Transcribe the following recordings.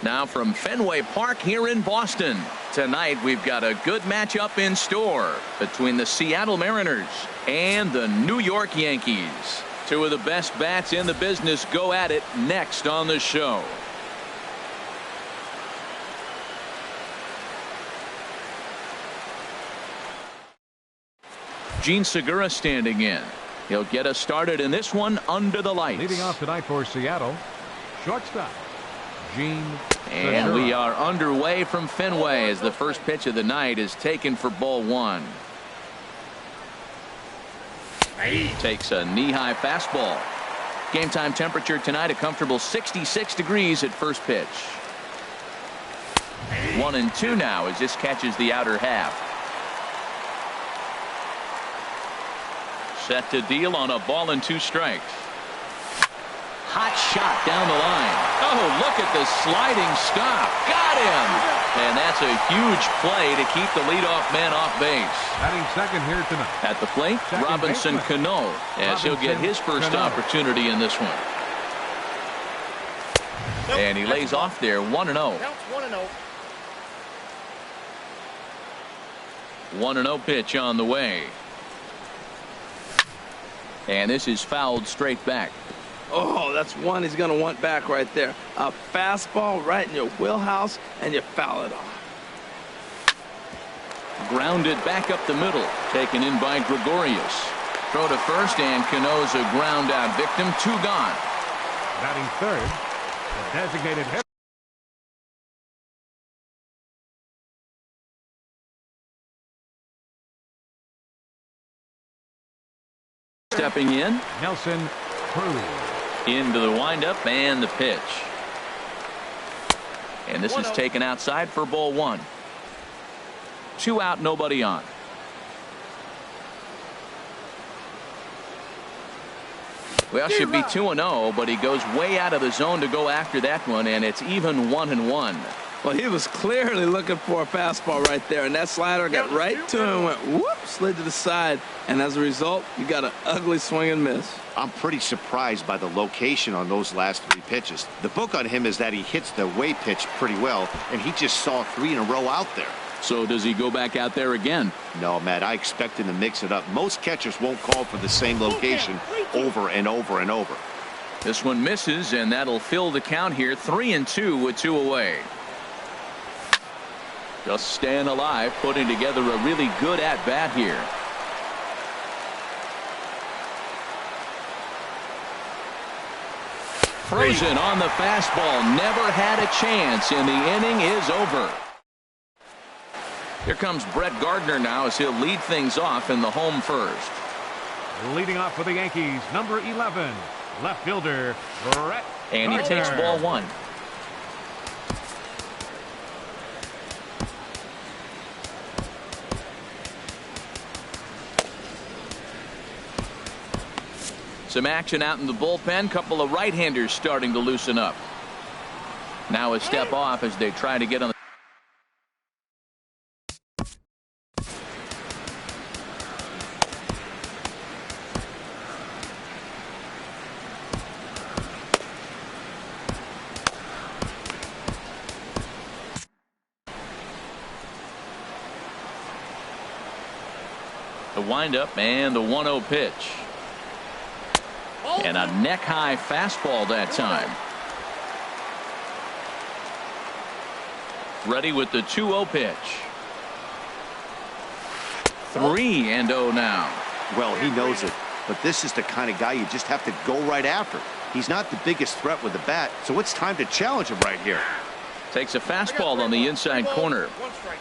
Now from Fenway Park here in Boston. Tonight we've got a good matchup in store between the Seattle Mariners and the New York Yankees. Two of the best bats in the business go at it next on the show. Gene Segura standing in. He'll get us started in this one under the lights. Leading off tonight for Seattle, shortstop Gene And Segura. we are underway from Fenway as the first pitch of the night is taken for ball one. Takes a knee-high fastball. Game time temperature tonight a comfortable 66 degrees at first pitch. 1-2 now as this catches the outer half. Set to deal on a ball and 2 strikes. Hot shot down the line. Oh, look at the sliding stop. Got him. And that's a huge play to keep the leadoff man off base. Batting second here tonight. At the plate, Second Robinson baseman. Cano, as he'll get his first Cano. opportunity in this one. And he lays off there 1-0. Counts 1-0. 1-0 pitch on the way. And this is fouled straight back. Oh, that's one he's going to want back right there. A fastball right in your wheelhouse, and you foul it off. Grounded back up the middle. Taken in by Gregorius. Throw to first, and Cano's a ground out victim. 2 gone. Batting third, the designated hitter. Stepping in. Nelson Cruz. Into the windup and the pitch. And this is taken outside for ball 1. 2 out, nobody on. Well, should be 2-0, but he goes way out of the zone to go after that one, and it's even 1-1. Well, he was clearly looking for a fastball right there, and that slider got right to him and went whoop, slid to the side, and as a result, you got an ugly swing and miss. I'm pretty surprised by the location on those last 3 pitches. The book on him is that he hits the away pitch pretty well, and he just saw 3 in a row out there. So does he go back out there again? No, Matt, I expect him to mix it up. Most catchers won't call for the same location over and over and over. This one misses, and that'll fill the count here. 3-2 with 2 away. Just staying alive, putting together a really good at-bat here. Frozen on the fastball. Never had a chance, and the inning is over. Here comes Brett Gardner now as he'll lead things off in the home first. Leading off for the Yankees, number 11, left fielder Brett And he Gardner. takes ball 1. Some action out in the bullpen. Couple of right-handers starting to loosen up. Now a step off as they try to get on the windup and the 1-0 pitch. And a neck-high fastball that time. Ready with the 2-0 pitch. 3-0 now. Well, he knows it, but this is the kind of guy you just have to go right after. He's not the biggest threat with the bat, so it's time to challenge him right here. Takes a fastball on the inside corner. 1 strike.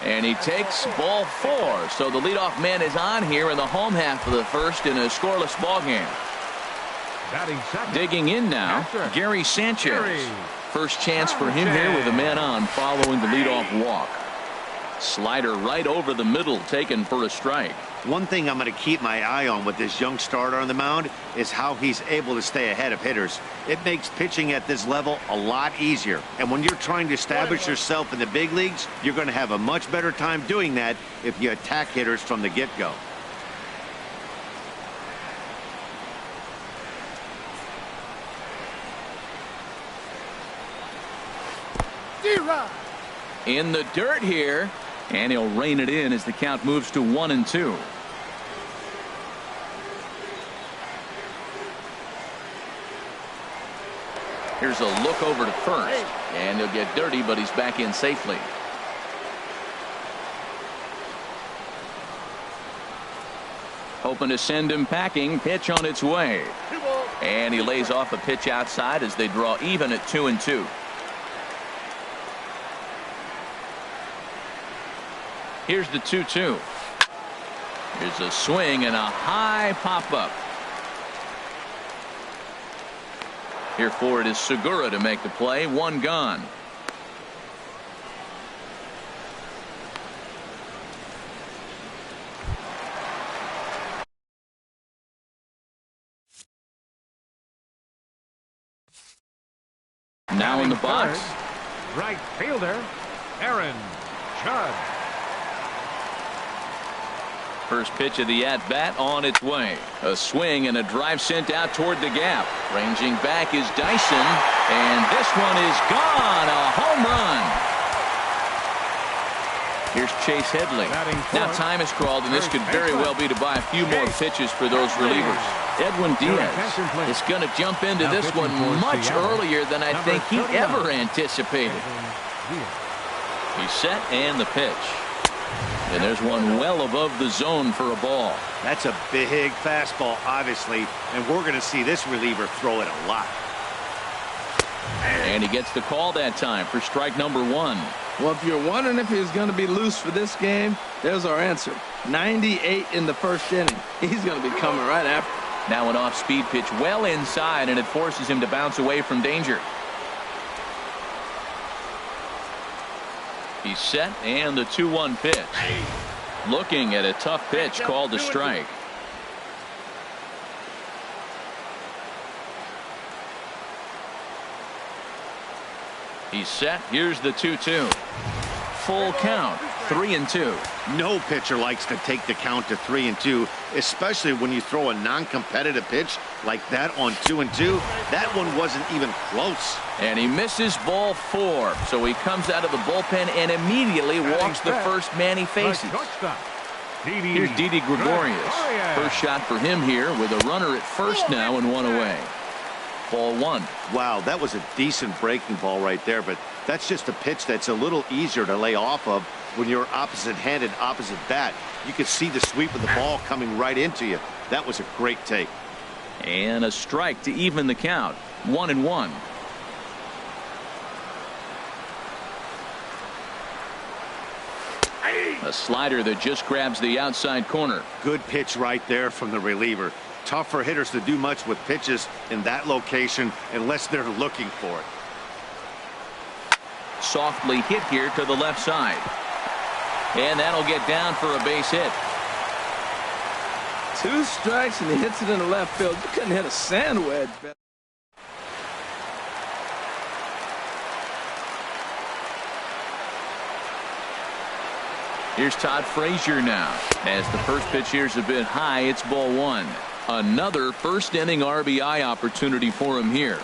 And he takes ball 4. So the leadoff man is on here in the home half of the first in a scoreless ball game. Batting second. Digging in now, Gary Sanchez. Gary. First chance for him here with a man on following the leadoff walk. Slider right over the middle, taken for a strike. One thing I'm going to keep my eye on with this young starter on the mound is how he's able to stay ahead of hitters. It makes pitching at this level a lot easier. And when you're trying to establish yourself in the big leagues, you're going to have a much better time doing that if you attack hitters from the get-go. In the dirt here, and he'll rein it in as the count moves to 1-2. Here's a look over to first, and he'll get dirty, but he's back in safely. Hoping to send him packing. Pitch on its way, and he lays off a pitch outside as they draw even at 2-2. Here's the 2-2. Here's a swing and a high pop-up. Here for it is Segura to make the play. One gone. Now in the box. Right fielder, Aaron Judge. First pitch of the at-bat on its way. A swing and a drive sent out toward the gap. Ranging back is Dyson, and this one is gone. A home run. Here's Chase Headley. Now time is crawled, and this could very well be to buy a few more pitches for those relievers. Edwin Diaz is going to jump into this one much earlier than I think he ever anticipated. He's set, and the pitch. And there's one well above the zone for a ball. That's a big fastball, obviously, and we're going to see this reliever throw it a lot. And he gets the call that time for strike number one. Well, if you're wondering if he's going to be loose for this game, there's our answer. 98 in the first inning. He's going to be coming right after. Now an off-speed pitch well inside, and it forces him to bounce away from danger. He's set, and the 2-1 pitch. Looking at a tough pitch called a strike. He's set. Here's the 2-2. Full count. 3-2. No pitcher likes to take the count to 3-2, especially when you throw a non-competitive pitch like that on 2-2. That one wasn't even close. And he misses ball 4. So he comes out of the bullpen and immediately walks the first man he faces. Here's Didi Gregorius. First shot for him here with a runner at first now and one away. Ball 1. Wow, that was a decent breaking ball right there, but that's just a pitch that's a little easier to lay off of when you're opposite-handed, opposite bat. You could see the sweep of the ball coming right into you. That was a great take. And a strike to even the count. 1-1. A slider that just grabs the outside corner. Good pitch right there from the reliever. Tough for hitters to do much with pitches in that location unless they're looking for it. Softly hit here to the left side. And that'll get down for a base hit. 2 strikes, and he hits it in the left field. You couldn't hit a sand wedge better. Here's Todd Frazier now. As the first pitch here's a bit high, it's ball 1. Another first inning RBI opportunity for him here.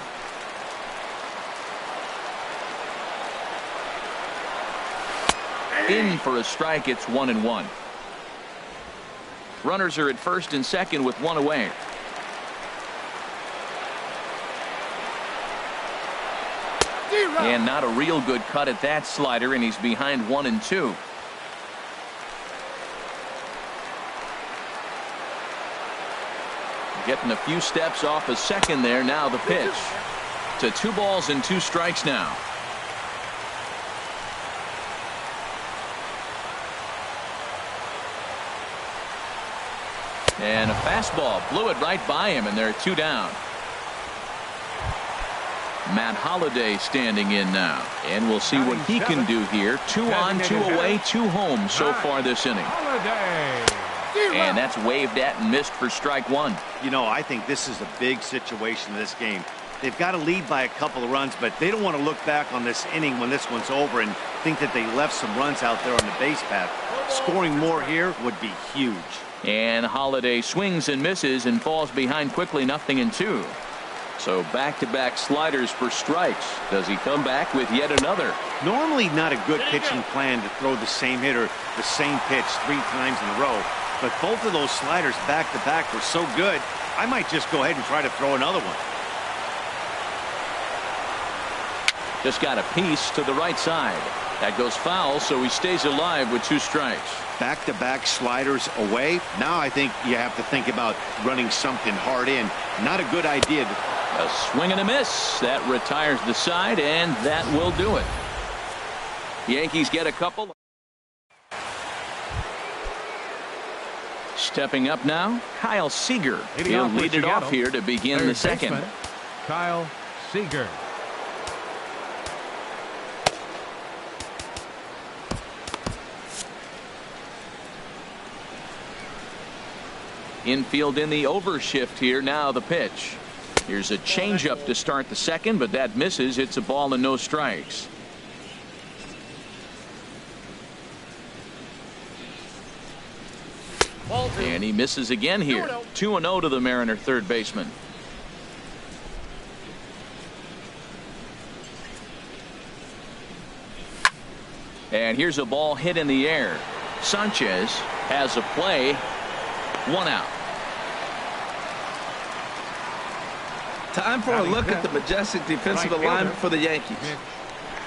In for a strike. It's 1-1. Runners are at first and second with one away. And not a real good cut at that slider, and he's behind 1-2. Getting a few steps off a second there. Now the pitch. To 2 balls and 2 strikes now. And a fastball blew it right by him, and there are 2 down. Matt Holliday standing in now, and we'll see what he can do here. 2 on, 2 away, 2 home so far this inning. And that's waved at and missed for strike 1. You know, I think this is a big situation in this game. They've got to lead by a couple of runs, but they don't want to look back on this inning when this one's over and think that they left some runs out there on the base path. Scoring more here would be huge. And Holliday swings and misses and falls behind quickly. 0-2. So back-to-back sliders for strikes. Does he come back with yet another? Normally not a good pitching plan to throw the same hitter the same pitch 3 times in a row. But both of those sliders back-to-back were so good, I might just go ahead and try to throw another one. Just got a piece to the right side. That goes foul, so he stays alive with 2 strikes. Back-to-back sliders away. Now I think you have to think about running something hard in. Not a good idea. A swing and a miss. That retires the side, and that will do it. Yankees get a couple. Stepping up now, Kyle Seager. He'll lead it off here to begin the second. Kyle Seager. Infield in the overshift here. Now the pitch. Here's a changeup to start the second, but that misses. It's a ball and no strikes. And he misses again here. 2-0 to the Mariner third baseman. And here's a ball hit in the air. Sanchez has a play. 1 out. Time for a look at the majestic defensive alignment for the Yankees.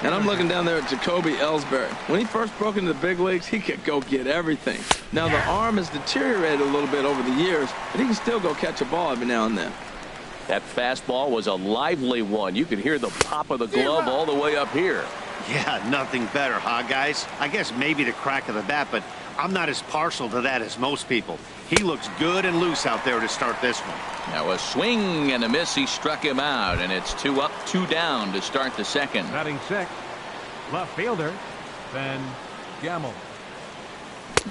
And I'm looking down there at Jacoby Ellsbury. When he first broke into the big leagues, he could go get everything. Now the arm has deteriorated a little bit over the years, but he can still go catch a ball every now and then. That fastball was a lively one. You could hear the pop of the glove all the way up here. Yeah, nothing better, huh, guys? I guess maybe the crack of the bat, but I'm not as partial to that as most people. He looks good and loose out there to start this one. Now a swing and a miss. He struck him out, and it's 2 up, 2 down to start the second. Batting 6th, left fielder Ben Gamel.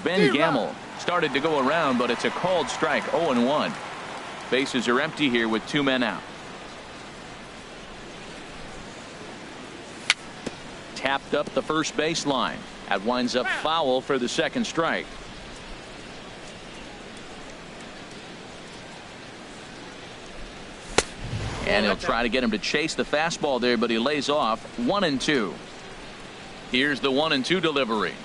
Ben Gamel started to go around, but it's a called strike. 0-1. Bases are empty here with 2 men out. Tapped up the first baseline. That winds up foul for the second strike. And he'll try to get him to chase the fastball there, but he lays off. 1-2. Here's the 1-2 delivery.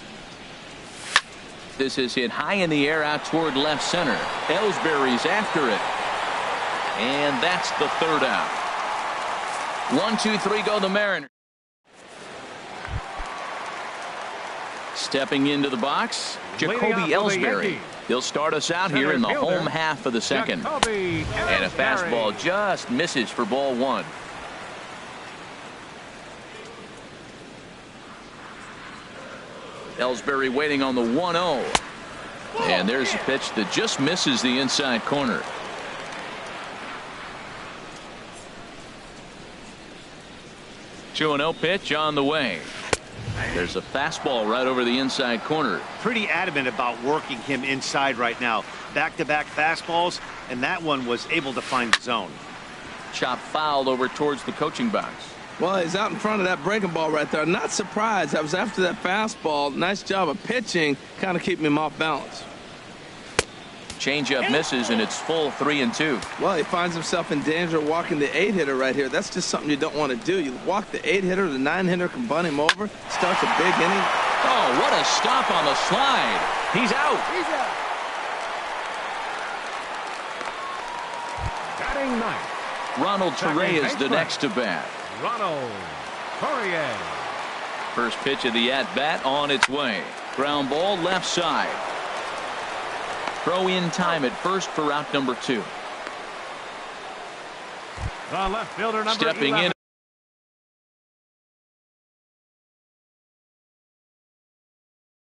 This is hit high in the air out toward left center. Ellsbury's after it. And that's the 3rd out. 1, 2, 3 go the Mariners. Stepping into the box, Jacoby Ellsbury. He'll start us out here in the home half of the second. And a fastball just misses for ball 1. Ellsbury waiting on the 1-0. And there's a pitch that just misses the inside corner. Two 2-0 pitch on the way. There's a fastball right over the inside corner. Pretty adamant about working him inside right now. Back-to-back fastballs, and that one was able to find the zone. Chop fouled over towards the coaching box. Well, he's out in front of that breaking ball right there. Not surprised. I was after that fastball. Nice job of pitching, kind of keeping him off balance. Changeup misses, and it's full 3-2. Well, he finds himself in danger of walking the 8-hitter right here. That's just something you don't want to do. You walk the 8-hitter, the 9-hitter can bunt him over, starts a big inning. Oh, what a stop on the slide. He's out. Batting 9th. Ronald Torre is the next to bat. Ronald Torre. First pitch of the at-bat on its way. Ground ball left side. Throw in time at first for out number 2. The left fielder, number Stepping 11. in.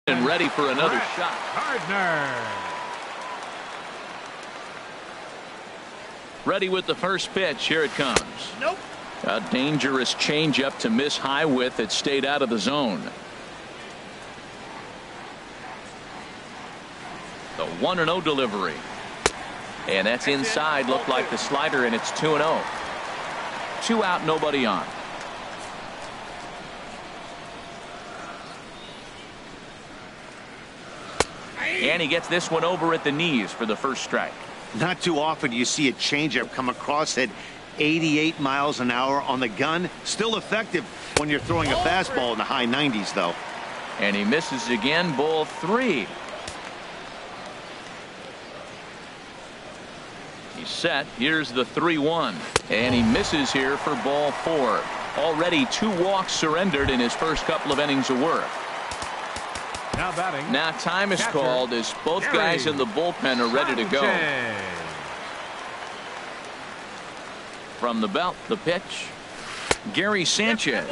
And ready for another shot. Gardner. Ready with the first pitch. Here it comes. Nope. A dangerous changeup to miss high with. It stayed out of the zone. The 1-0 delivery. And that's inside. Looked like the slider, and it's 2-0. 2 out, nobody on. And he gets this one over at the knees for the first strike. Not too often you see a changeup come across it 88 miles an hour on the gun. Still effective when you're throwing a fastball in the high 90s, though. And he misses again, ball 3. He's set. Here's the 3-1. And he misses here for ball 4. Already 2 walks surrendered in his first couple of innings of work. Now batting. Now time is called as both guys in the bullpen are ready to go. From the belt, the pitch. Gary Sanchez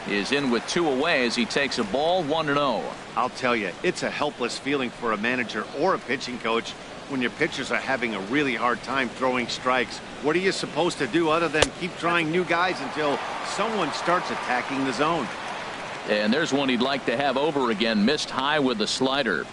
is in with 2 away as he takes a ball 1-0. I'll tell you, it's a helpless feeling for a manager or a pitching coach when your pitchers are having a really hard time throwing strikes. What are you supposed to do other than keep trying new guys until someone starts attacking the zone? And there's one he'd like to have over again. Missed high with the slider.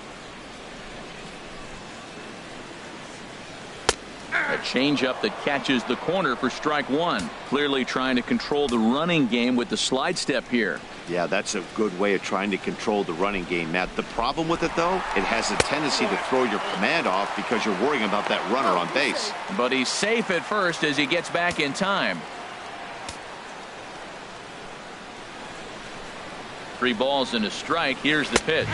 A changeup that catches the corner for strike 1. Clearly trying to control the running game with the slide step here. Yeah, that's a good way of trying to control the running game, Matt. The problem with it, though, it has a tendency to throw your command off because you're worrying about that runner on base. But he's safe at first as he gets back in time. 3 balls and a strike. Here's the pitch.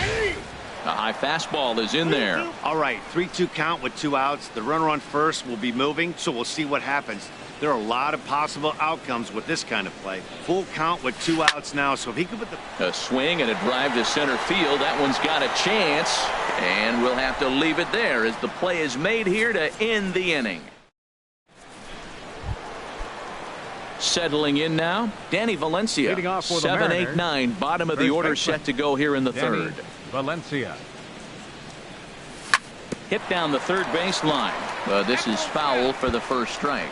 A high fastball is in there. All right, 3-2 count with 2 outs. The runner on first will be moving, so we'll see what happens. There are a lot of possible outcomes with this kind of play. Full count with 2 outs now, so if he could put the... A swing and a drive to center field. That one's got a chance, and we'll have to leave it there as the play is made here to end the inning. Settling in now, Danny Valencia. 7, 8, 9, bottom of the order, set to go here in the third. Valencia. Hit down the third base line. This is foul for the first strike.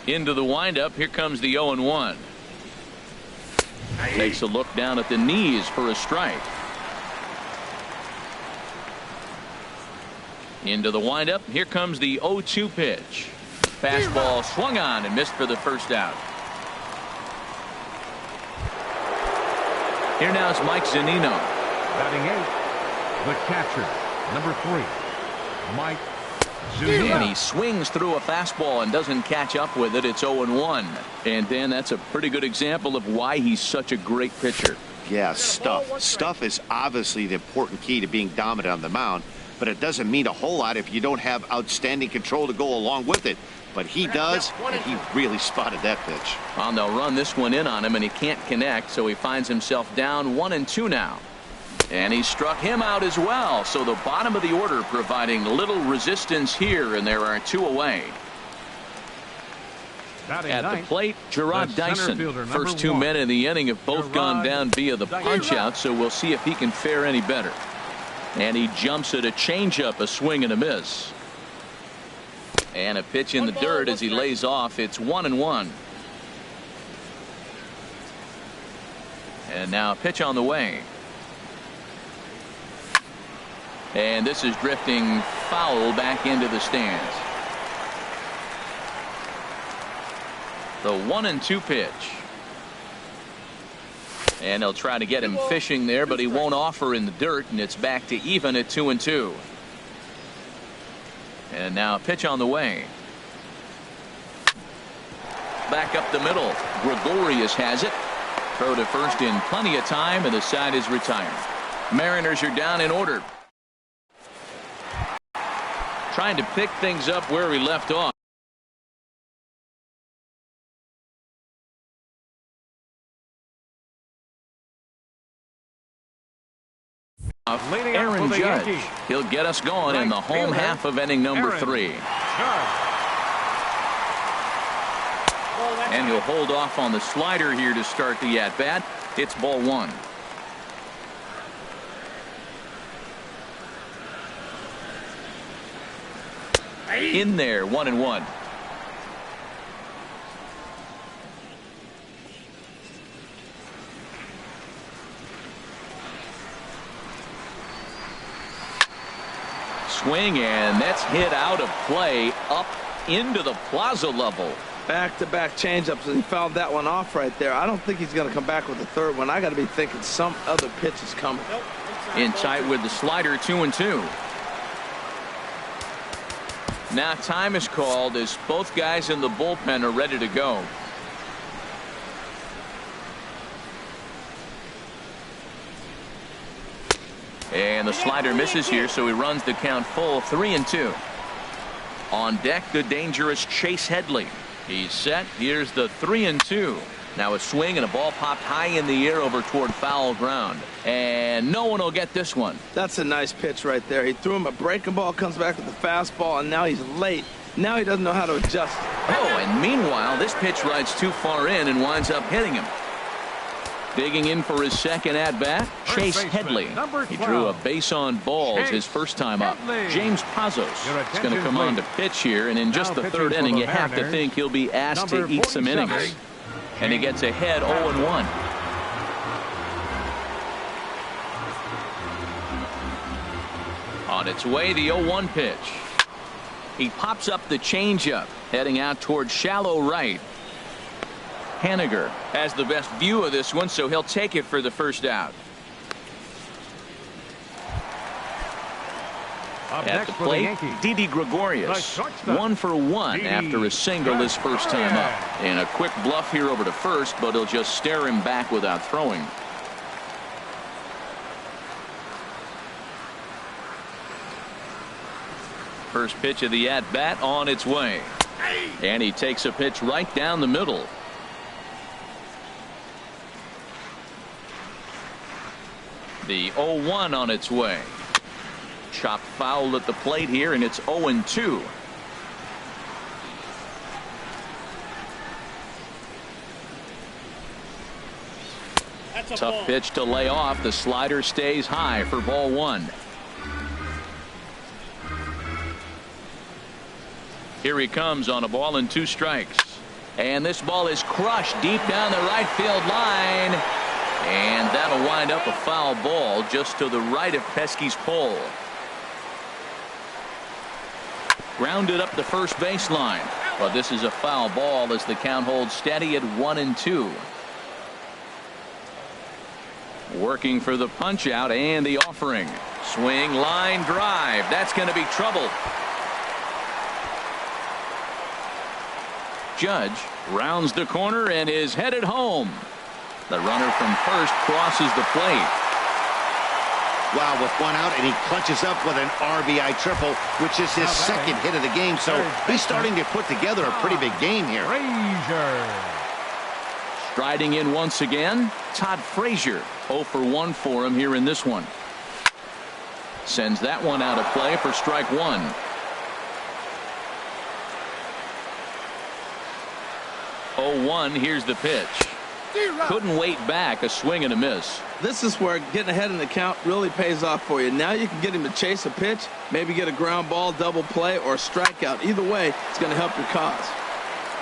Into the windup. Here comes the 0-1. Takes a look down at the knees for a strike. Into the windup. Here comes the 0-2 pitch. Fastball swung on and missed for the first out. Here now is Mike Zunino. Batting 8, the catcher, number 3, Mike Zunino. And he swings through a fastball and doesn't catch up with it. It's 0-1. And Dan, that's a pretty good example of why he's such a great pitcher. Yeah, stuff. Stuff is obviously the important key to being dominant on the mound, but it doesn't mean a whole lot if you don't have outstanding control to go along with it. But he does, and he really spotted that pitch. Well, they'll run this one in on him, and he can't connect, so he finds himself down 1-2 now. And he struck him out as well. So the bottom of the order providing little resistance here, and there are 2 away. At the plate, Gerard Dyson. First 2 men in the inning have both gone down via the punch-out, so we'll see if he can fare any better. And he jumps at a changeup, a swing and a miss. And a pitch in the dirt as he lays off. It's 1-1. And now a pitch on the way. And this is drifting foul back into the stands. The 1-2 pitch. And they'll try to get him fishing there, but he won't offer in the dirt, and it's back to even at 2-2. And now a pitch on the way. Back up the middle. Gregorius has it. Throw to first in plenty of time, and the side is retired. Mariners are down in order. Trying to pick things up where he left off. Aaron Judge. He'll get us going in the home half of inning number 3. And he'll hold off on the slider here to start the at-bat. It's ball 1. In there, 1-1. Swing, and that's hit out of play up into the plaza level. Back-to-back changeups, and he fouled that one off right there. I don't think he's going to come back with the third one. I got to be thinking some other pitch is coming. In tight with the slider, 2-2. Now time is called as both guys in the bullpen are ready to go. And the slider misses here, so he runs the count full, 3-2. On deck, the dangerous Chase Headley. He's set. Here's the 3-2. Now a swing and a ball popped high in the air over toward foul ground. And no one will get this one. That's a nice pitch right there. He threw him a breaking ball, comes back with the fastball, and now he's late. Now he doesn't know how to adjust. Oh, and meanwhile, this pitch rides too far in and winds up hitting him. Digging in for his second at-bat, Chase Headley. He drew a base on balls his first time up. James Pazos is going to come on to pitch here, and in just the third inning, you have to think he'll be asked to eat some innings. And he gets ahead 0-1. On its way, the 0-1 pitch. He pops up the changeup, heading out towards shallow right. Haniger has the best view of this one, so he'll take it for the first out. At the plate, Didi Gregorius, 1 for 1 after a single his first time up. And a quick bluff here over to first, but he'll just stare him back without throwing. First pitch of the at-bat on its way. And he takes a pitch right down the middle. The 0-1 on its way. Chopped foul at the plate here, and it's 0-2. Tough pitch to lay off. The slider stays high for ball 1. Here he comes on a ball and 2 strikes. And this ball is crushed deep down the right field line. And that'll wind up a foul ball just to the right of Pesky's pole. Grounded up the first baseline. But this is a foul ball as the count holds steady at 1-2. Working for the punch out and the offering. Swing, line drive. That's going to be trouble. Judge rounds the corner and is headed home. The runner from first crosses the plate. Wow, with 1 out, and he clutches up with an RBI triple, which is his second hit of the game. So he's starting to put together a pretty big game here. Striding in once again, Todd Frazier. 0 for 1 for him here in this one. Sends that one out of play for strike 1. Oh, 1. Here's the pitch. Couldn't wait back. A swing and a miss. This is where getting ahead in the count really pays off for you. Now you can get him to chase a pitch, maybe get a ground ball, double play, or a strikeout. Either way, it's going to help your cause.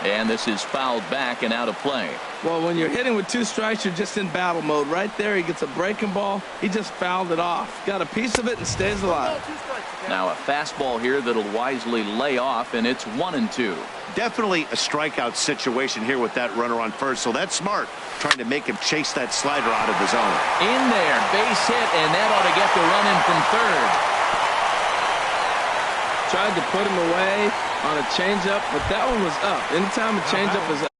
And this is fouled back and out of play. Well, when you're hitting with 2 strikes, you're just in battle mode. Right there, he gets a breaking ball. He just fouled it off. Got a piece of it and stays alive. Now a fastball here that'll wisely lay off, and it's 1-2. Definitely a strikeout situation here with that runner on first, so that's smart, trying to make him chase that slider out of the zone. In there, base hit, and that ought to get the run in from third. Tried to put him away on a changeup, but that one was up. Anytime a changeup is up.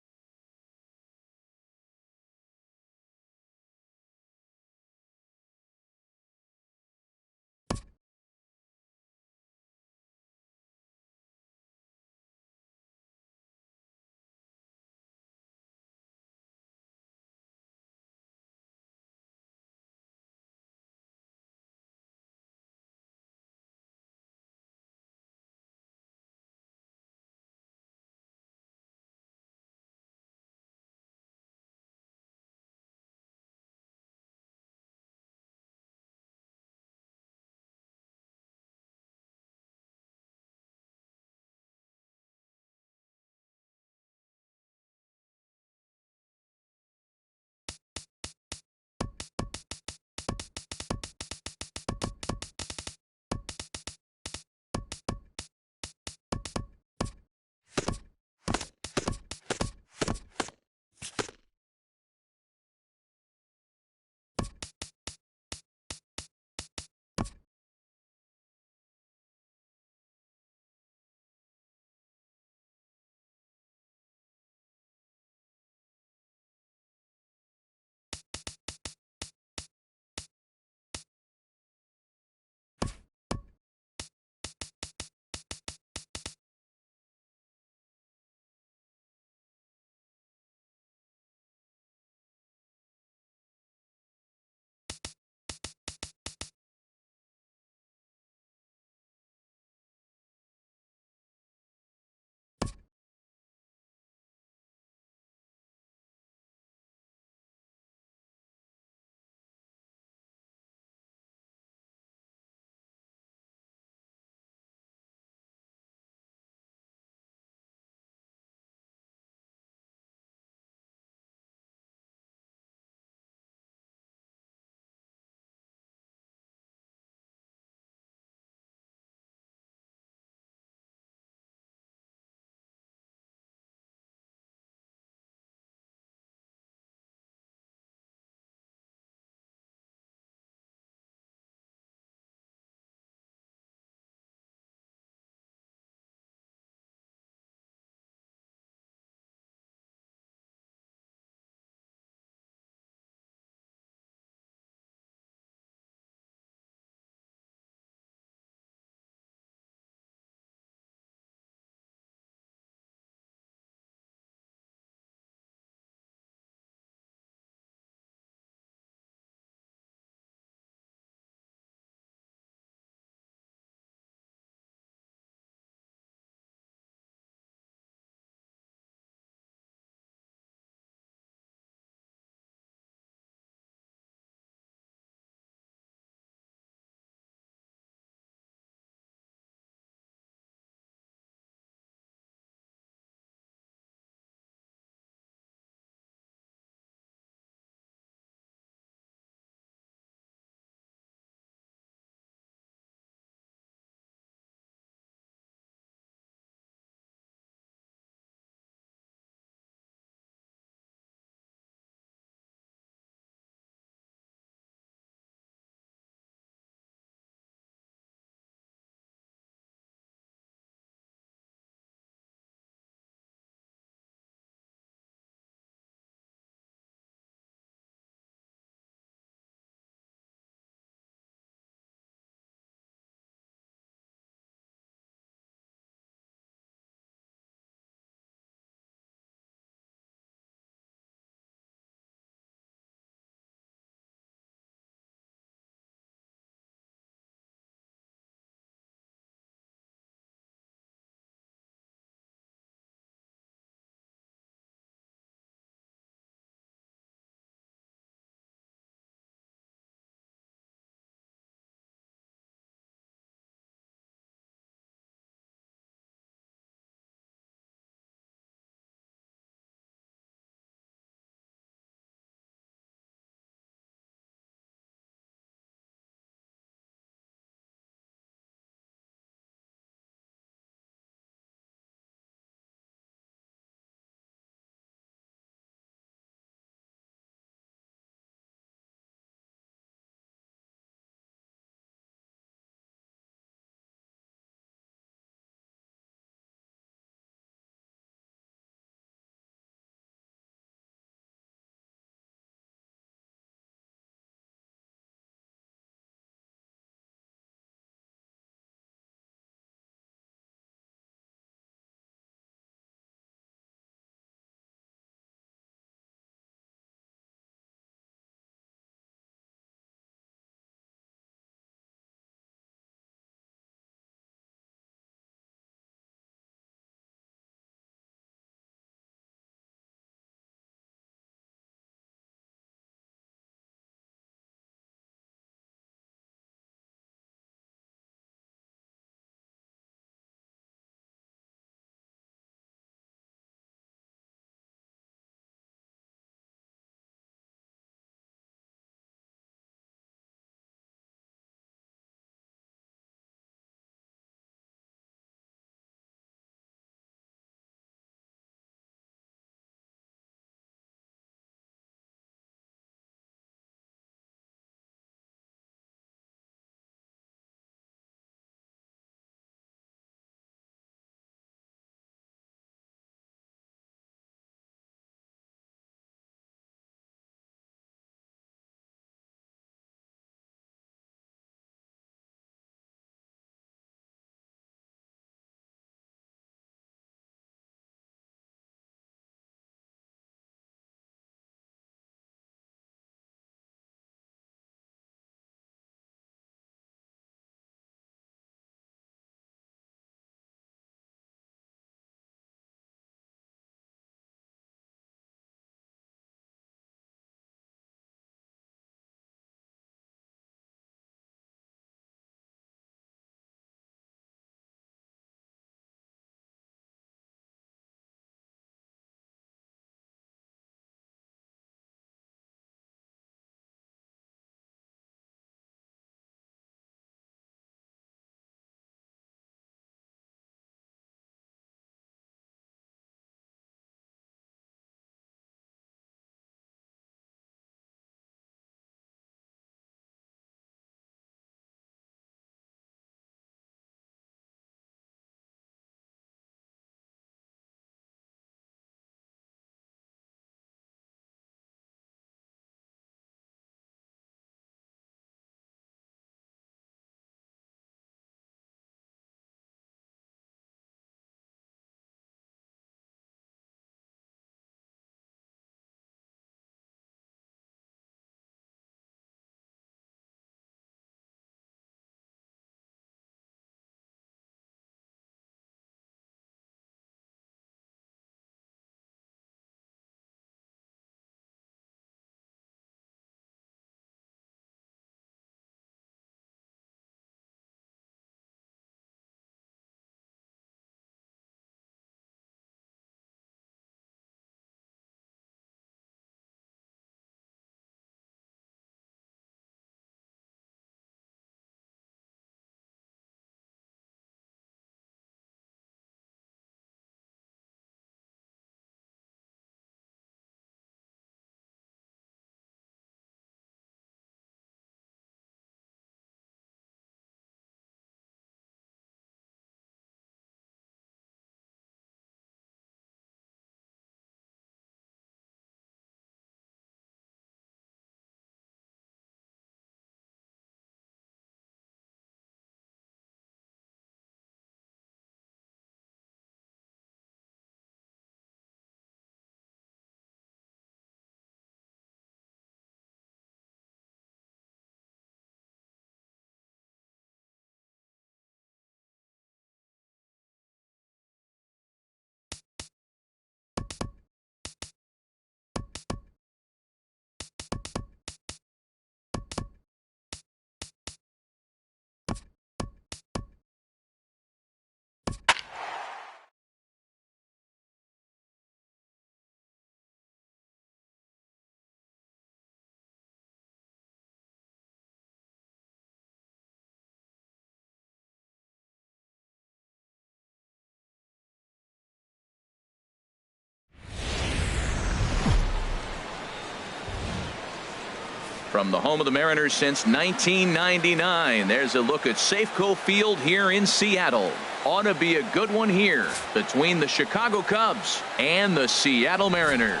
From the home of the Mariners since 1999, there's a look at Safeco Field here in Seattle. Ought to be a good one here between the Chicago Cubs and the Seattle Mariners.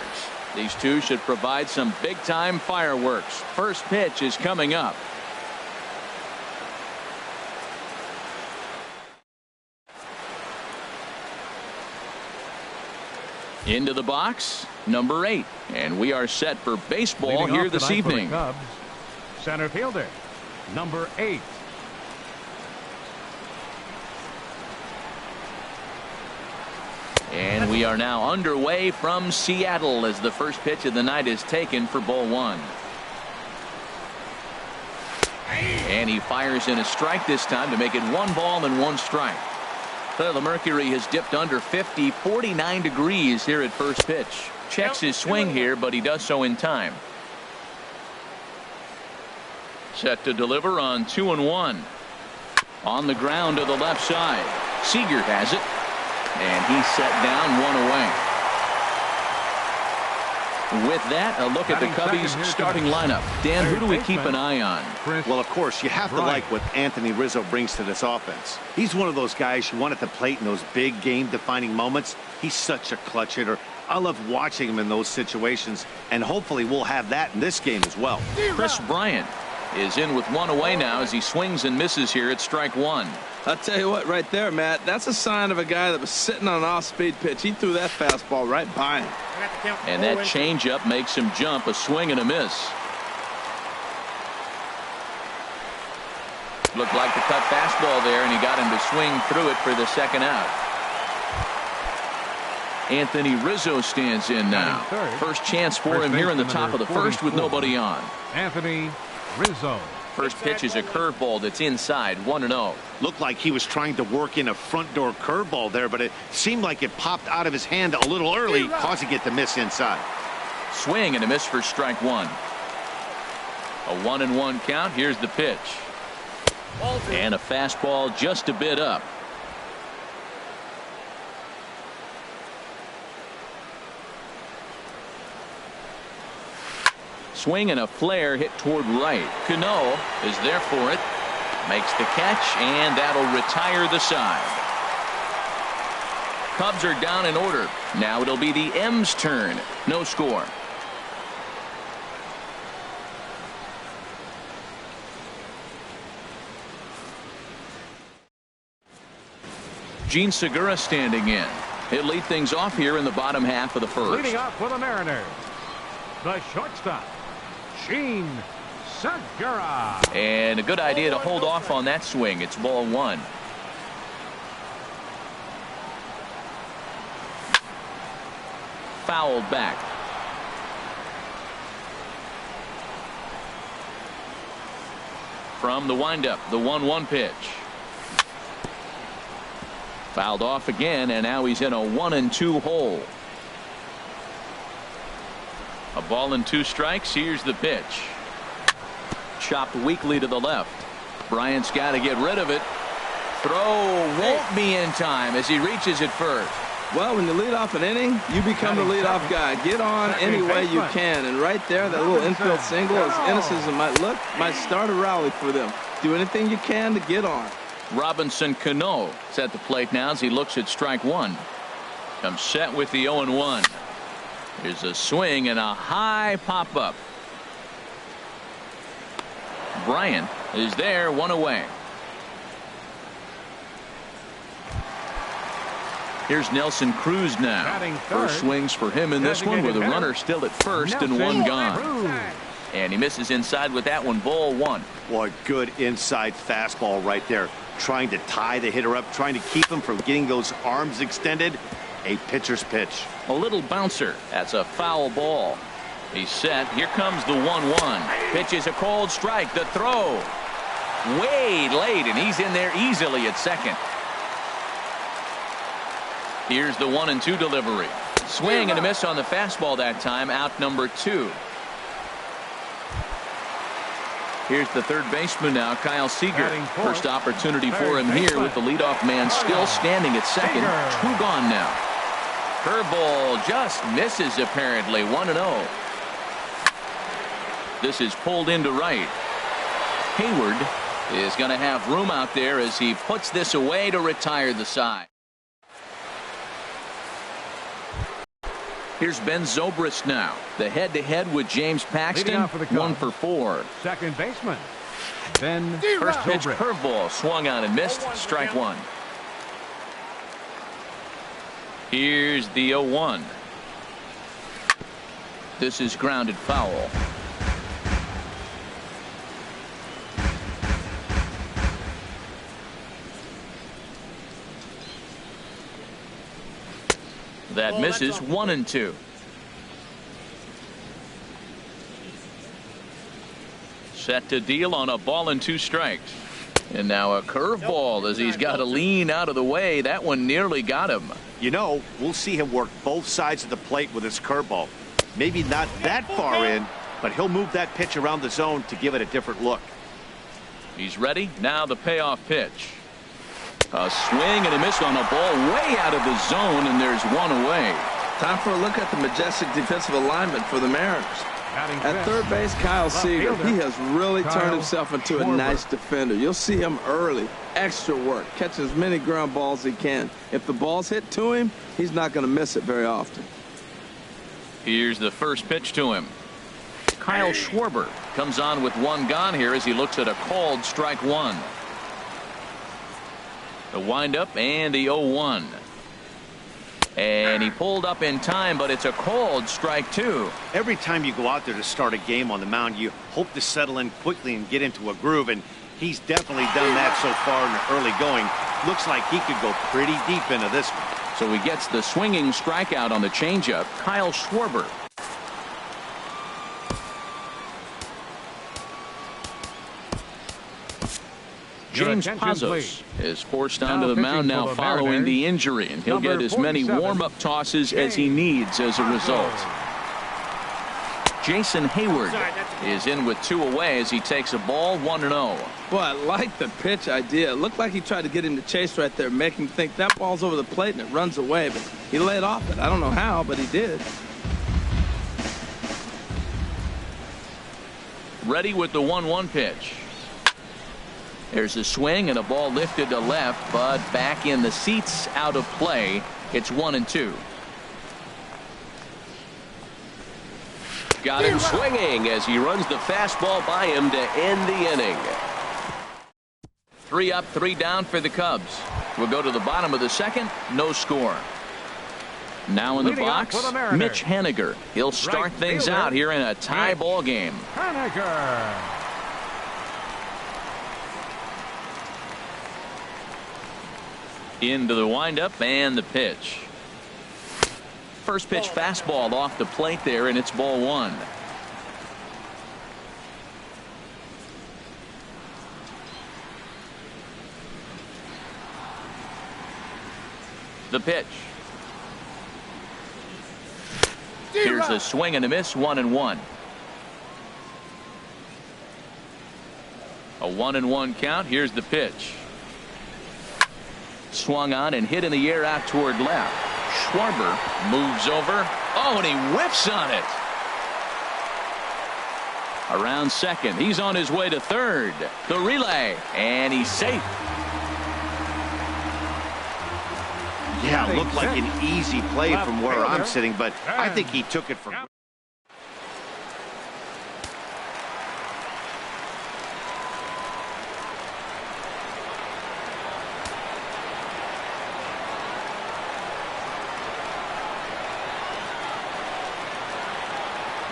These two should provide some big-time fireworks. First pitch is coming up. Into the box, number 8. And we are set for baseball here this evening. Cubs, center fielder, number 8. And we are now underway from Seattle as the first pitch of the night is taken for ball 1. And he fires in a strike this time to make it 1 ball and 1 strike. The mercury has dipped under 50, 49 degrees here at first pitch. Checks his swing here, but he does so in time. Set to deliver on 2-1. On the ground to the left side. Seager has it. And he's set down 1 away. With that, a look at the Cubbies starting lineup. Dan, who do we keep an eye on? Well, of course, you have to like what Anthony Rizzo brings to this offense. He's one of those guys you want at the plate in those big game-defining moments. He's such a clutch hitter. I love watching him in those situations, and hopefully we'll have that in this game as well. Chris Bryant is in with 1 away now as he swings and misses here at strike 1. I'll tell you what, right there, Matt, that's a sign of a guy that was sitting on an off-speed pitch. He threw that fastball right by him. And that changeup makes him jump. A swing and a miss. Looked like the cut fastball there, and he got him to swing through it for the second out. Anthony Rizzo stands in now. First chance for him here in the top of the first with nobody on. Anthony Rizzo. First pitch is a curveball that's inside, 1-0. Looked like he was trying to work in a front door curveball there, but it seemed like it popped out of his hand a little early, causing it to miss inside. Swing and a miss for strike 1. A 1-1 count. Here's the pitch. And a fastball just a bit up. Swing and a flare hit toward right. Cano is there for it. Makes the catch, and that'll retire the side. Cubs are down in order. Now it'll be the M's turn. No score. Gene Segura standing in. He'll lead things off here in the bottom half of the first. Leading off for the Mariners, the shortstop, Gene Segura. And a good idea to hold off on that swing. It's ball 1. Fouled back. From the windup, the 1-1 pitch. Fouled off again, and now he's in a 1-2 hole. A ball and 2 strikes. Here's the pitch. Chopped weakly to the left. Bryant's got to get rid of it. Throw won't be in time as he reaches it first. Well, when you lead off an inning, you become the leadoff guy. Get on any way you can. And right there, that little infield single, as innocent as it might look, might start a rally for them. Do anything you can to get on. Robinson Cano is at the plate now as he looks at strike 1. Comes set with the 0-1. Here's a swing and a high pop-up. Bryant is there, 1 away. Here's Nelson Cruz now. First swings for him in this one with a runner still at first and 1 gone. And he misses inside with that one, ball 1. Boy, good inside fastball right there. Trying to tie the hitter up, trying to keep him from getting those arms extended. A pitcher's pitch. A little bouncer. That's a foul ball. He's set. Here comes the 1-1. Pitch is a called strike. The throw. Way late, and he's in there easily at second. Here's the 1-2 delivery. Swing and a miss on the fastball that time. Out number 2. Here's the third baseman now, Kyle Seager. First opportunity for him here with the leadoff man still standing at second. 2 gone now. Curveball just misses apparently. 1-0. This is pulled into right. Hayward is going to have room out there as he puts this away to retire the side. Here's Ben Zobrist now. The head-to-head with James Paxton. 1 for 4. Second baseman, Ben First pitch Zobrist. curveball swung on and missed. Strike one. Here's the 0-1. This is grounded foul. That misses. 1-2. Set to deal on a ball and 2 strikes. And now a curveball as he's got to lean out of the way. That one nearly got him. You know, we'll see him work both sides of the plate with his curveball. Maybe not that far in, but he'll move that pitch around the zone to give it a different look. He's ready. Now the payoff pitch. A swing and a miss on a ball way out of the zone, and there's one away. Time for a look at the majestic defensive alignment for the Mariners. At third base, Kyle Seager. He has really turned himself into a nice defender. You'll see him early. Extra work. Catch as many ground balls as he can. If the ball's hit to him, he's not going to miss it very often. Here's the first pitch to him. Kyle Schwarber comes on with 1 gone here as he looks at a called strike 1. The windup and the 0-1. And he pulled up in time, but it's a called strike 2. Every time you go out there to start a game on the mound, you hope to settle in quickly and get into a groove, and he's definitely done that so far in the early going. Looks like he could go pretty deep into this one. So he gets the swinging strikeout on the changeup. Kyle Schwarber. James Pazos is forced onto the mound now following the injury, and he'll get as many warm-up tosses as he needs as a result. Jason Hayward is in with 2 away as he takes a ball 1-0. Boy, I like the pitch idea. It looked like he tried to get him to chase right there, make him think that ball's over the plate and it runs away, but he laid off it. I don't know how, but he did. Ready with the 1-1 pitch. There's a swing and a ball lifted to left, but back in the seats, out of play. It's 1-2. Got him swinging as he runs the fastball by him to end the inning. 3 up, 3 down for the Cubs. We'll go to the bottom of the second. No score. Now in the box, Mitch Haniger. He'll start things out here in a tie ball game. Haniger. Into the windup and the pitch. First pitch fastball off the plate there, and it's ball 1. The pitch. Here's a swing and a miss. 1-1. A 1-1 count. Here's the pitch. Swung on and hit in the air out toward left. Schwarber moves over. Oh, and he whiffs on it. Around second. He's on his way to third. The relay. And he's safe. Yeah, it looked like an easy play from where I'm sitting, but I think he took it for granted.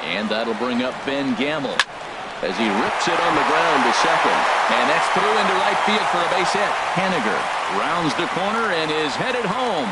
And that'll bring up Ben Gamble as he rips it on the ground to second. And that's through into right field for a base hit. Haniger rounds the corner and is headed home.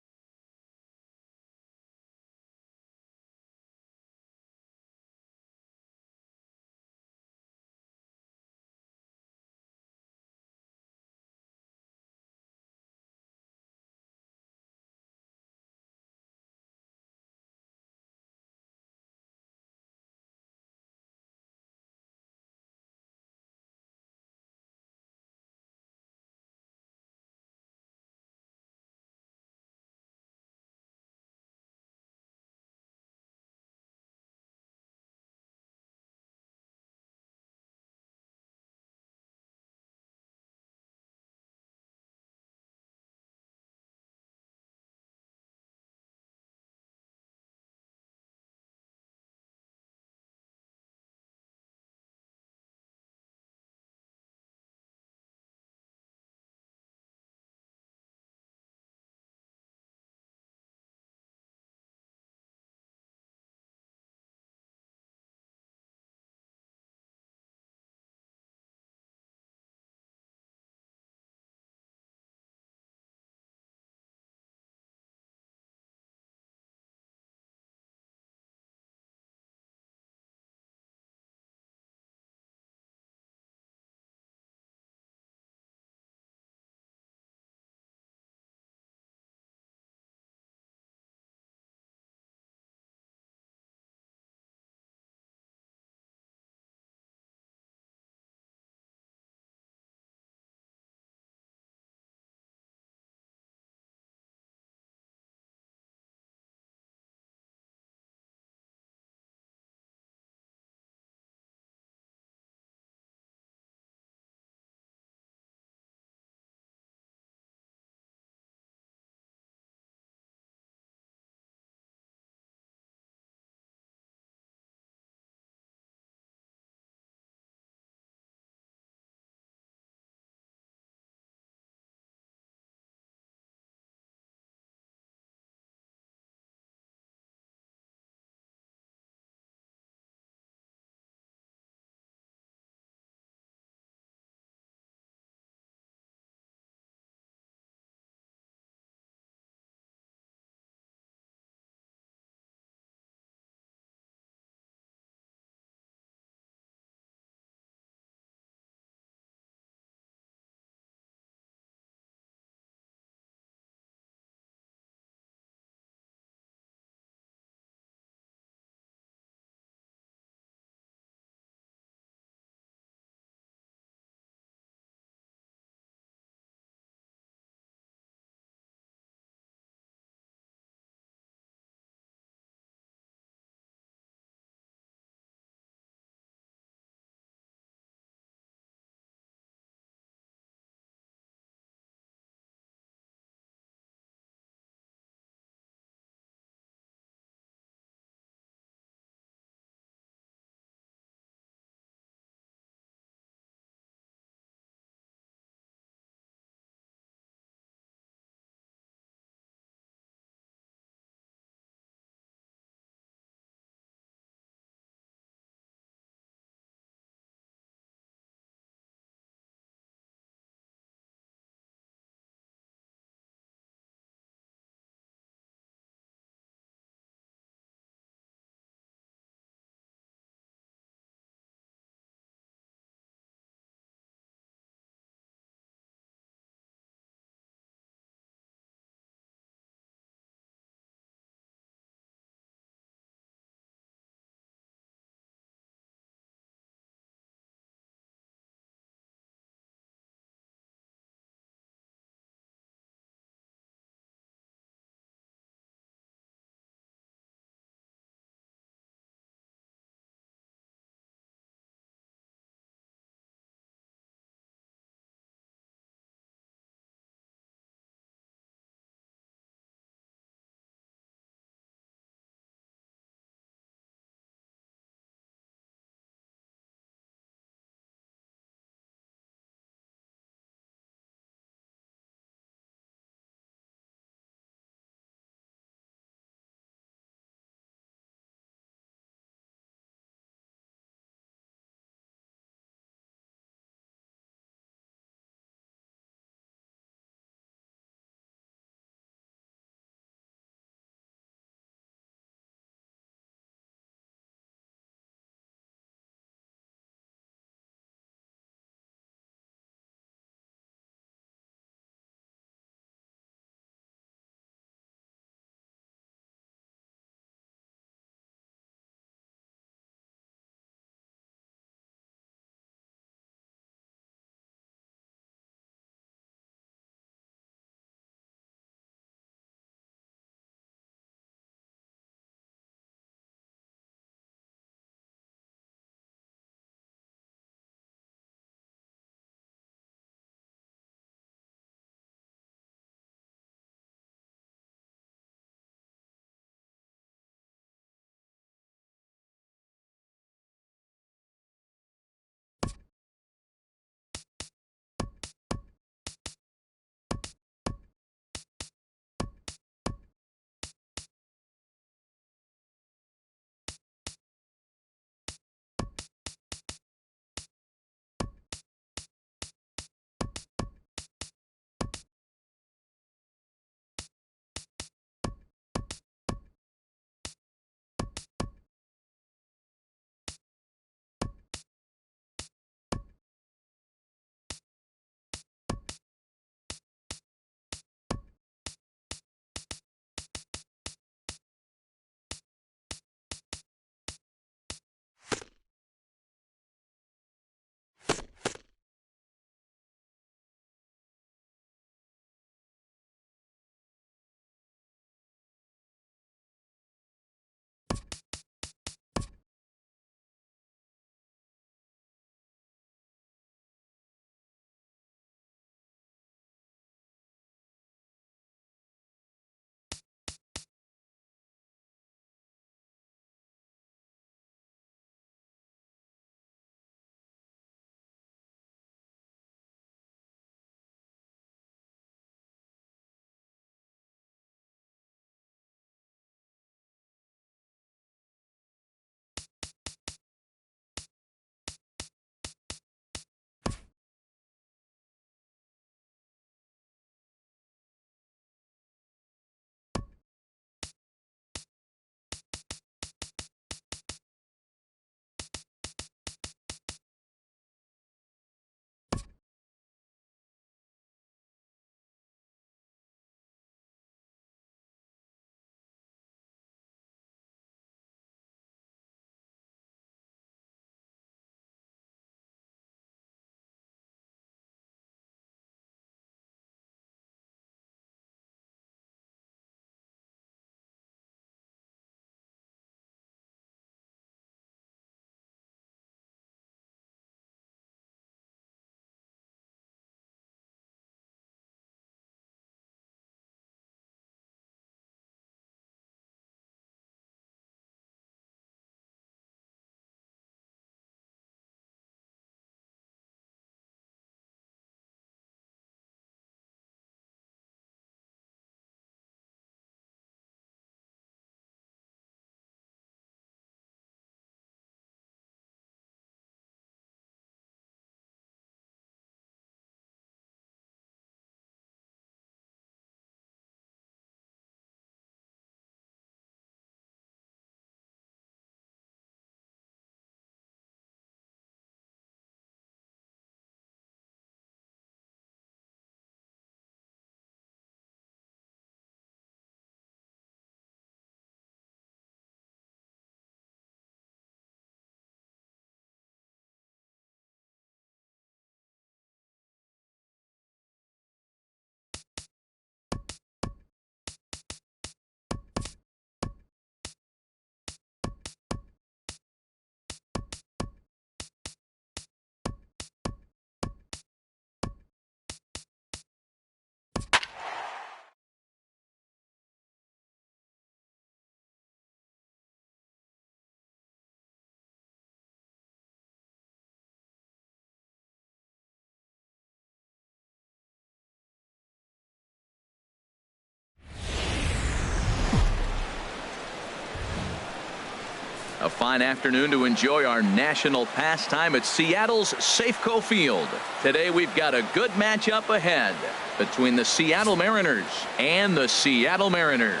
A fine afternoon to enjoy our national pastime at Seattle's Safeco Field. Today we've got a good matchup ahead between the Seattle Mariners and the Seattle Mariners.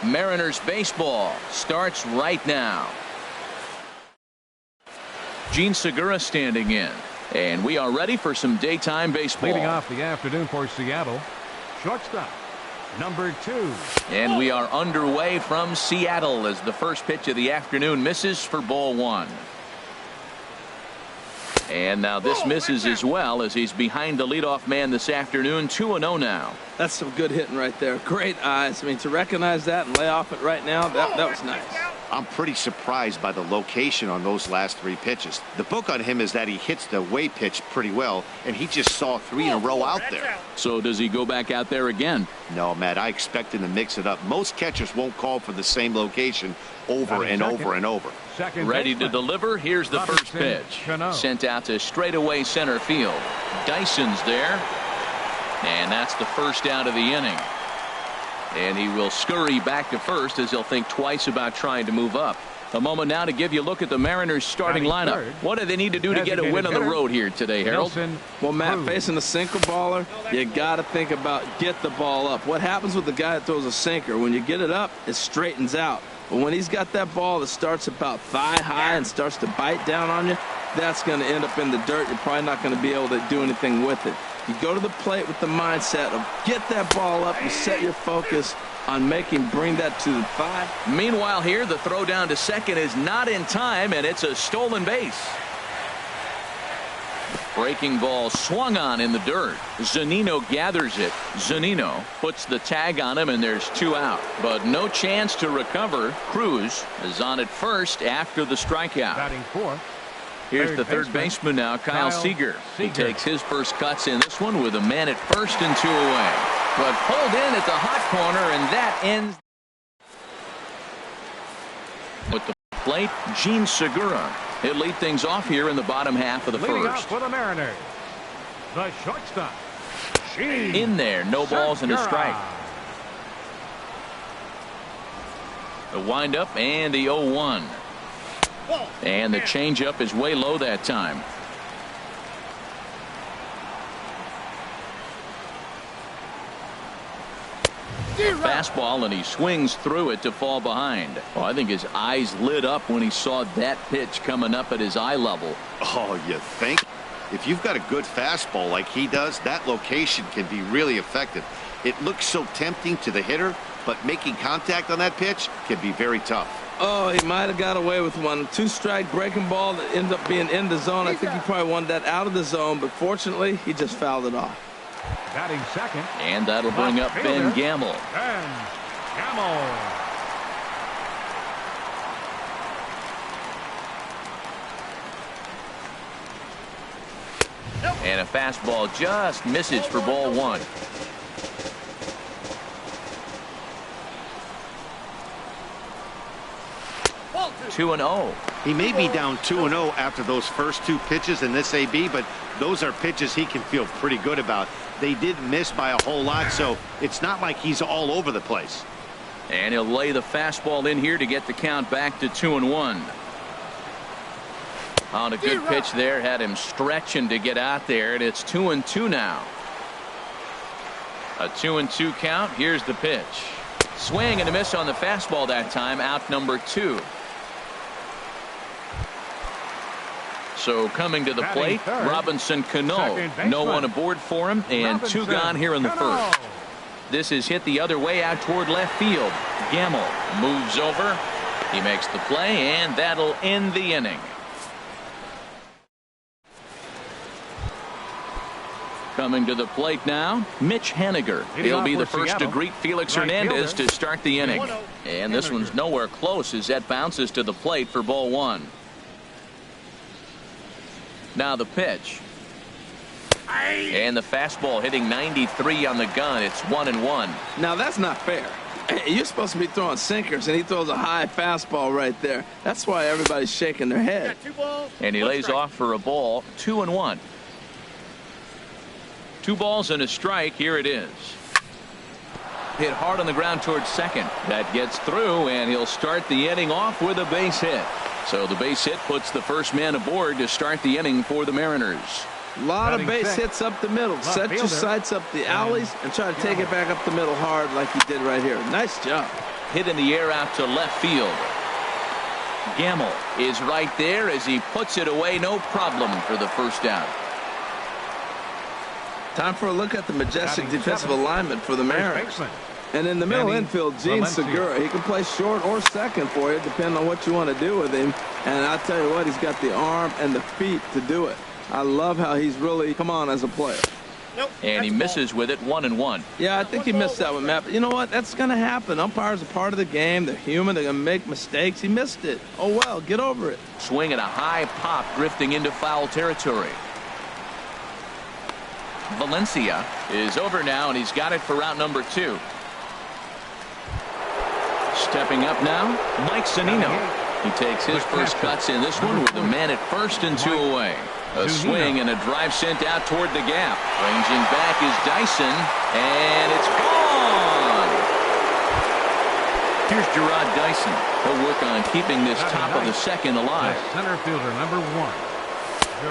Mariners baseball starts right now. Gene Segura standing in. And we are ready for some daytime baseball. Leading off the afternoon for Seattle, shortstop, number 2. And we are underway from Seattle as the first pitch of the afternoon misses for ball 1. And now this misses as well as he's behind the leadoff man this afternoon. 2-0 now. That's some good hitting right there. Great eyes. I mean, to recognize that and lay off it right now, that was nice. I'm pretty surprised by the location on those last 3 pitches. The book on him is that he hits the away pitch pretty well, and he just saw 3 in a row out there. So does he go back out there again? No, Matt, I expect him to mix it up. Most catchers won't call for the same location over and over and over. Ready to deliver. Here's the first pitch. Sent out to straightaway center field. Dyson's there. And that's the first out of the inning. And he will scurry back to first as he'll think twice about trying to move up. A moment now to give you a look at the Mariners starting lineup. What do they need to do to get a win on the road here today, Harold? Well, Matt, facing a sinker baller, you got to think about get the ball up. What happens with the guy that throws a sinker? When you get it up, it straightens out. But when he's got that ball that starts about thigh high and starts to bite down on you, that's going to end up in the dirt. You're probably not going to be able to do anything with it. You go to the plate with the mindset of get that ball up. You set your focus on bring that to the thigh. Meanwhile here, the throw down to second is not in time, and it's a stolen base. Breaking ball swung on in the dirt. Zunino gathers it. Zunino puts the tag on him, and there's 2 out. But no chance to recover. Cruz is on at first after the strikeout. Batting 4th. Here's the third baseman now, Kyle Seager. He takes his first cuts in this one with a man at first and 2 away. But pulled in at the hot corner, and that ends with the plate. Gene Segura. He'll lead things off here in the bottom half of the Leading first. off for the Mariners, the shortstop, Gene in there, no balls and a strike. The windup and the 0-1. And the changeup is way low that time. Fastball, and he swings through it to fall behind. Well, I think his eyes lit up when he saw that pitch coming up at his eye level. Oh, you think? If you've got a good fastball like he does, that location can be really effective. It looks so tempting to the hitter, but making contact on that pitch can be very tough. Oh, he might have got away with one. 2-strike breaking ball that ended up being in the zone. I think he probably wanted that out of the zone, but fortunately, he just fouled it off. Batting second. And that'll bring up Ben Gamel. Ben Gamel. And a fastball just misses for ball 1. Two and 0. He may be down 2-0 after those first 2 pitches in this AB, but those are pitches he can feel pretty good about. They did miss by a whole lot, so it's not like he's all over the place. And he'll lay the fastball in here to get the count back to 2-1. On a good pitch there, had him stretching to get out there, and it's 2-2 now. A 2-2 count. Here's the pitch. Swing and a miss on the fastball that time. Out number 2. So coming to the plate, Robinson Cano. No one aboard for him, and 2 gone here in the first. This is hit the other way out toward left field. Gamel moves over. He makes the play, and that'll end the inning. Coming to the plate now, Mitch Haniger. He'll be the first to greet Felix Hernandez to start the inning. And this one's nowhere close as that bounces to the plate for ball 1. Now the pitch. And the fastball hitting 93 on the gun. It's 1-1. Now that's not fair. You're supposed to be throwing sinkers, and he throws a high fastball right there. That's why everybody's shaking their head. And he lays off for a ball. 2-1. 2 balls and a strike. Here it is. Hit hard on the ground towards second. That gets through, and he'll start the inning off with a base hit. So the base hit puts the first man aboard to start the inning for the Mariners. A lot of Batting base six. hits up the middle. Left Set your fielder. sights up the alleys and try to take it back up the middle hard like he did right here. Nice job. Hit in the air out to left field. Gamble is right there as he puts it away. No problem for the first out. Time for a look at the majestic Batting defensive seven. alignment for the First Mariners. baseman. And in the middle Danny infield, Gene Valencia. Segura. He can play short or second for you, depending on what you want to do with him. And I'll tell you what, he's got the arm and the feet to do it. I love how he's really come on as a player. And he misses with it, 1-1. Yeah, I think he missed that one, Matt. But you know what? That's going to happen. Umpires are part of the game. They're human. They're going to make mistakes. He missed it. Oh, well, get over it. Swing at a high pop, drifting into foul territory. Valencia is over now, and he's got it for route number 2. Stepping up now, Mike Zunino. He takes his first cuts in this one with the man at first and 2 away. A swing and a drive sent out toward the gap. Ranging back is Dyson, and it's gone. Here's Gerard Dyson. He'll work on keeping this top of the second alive. The center fielder, number 1. Too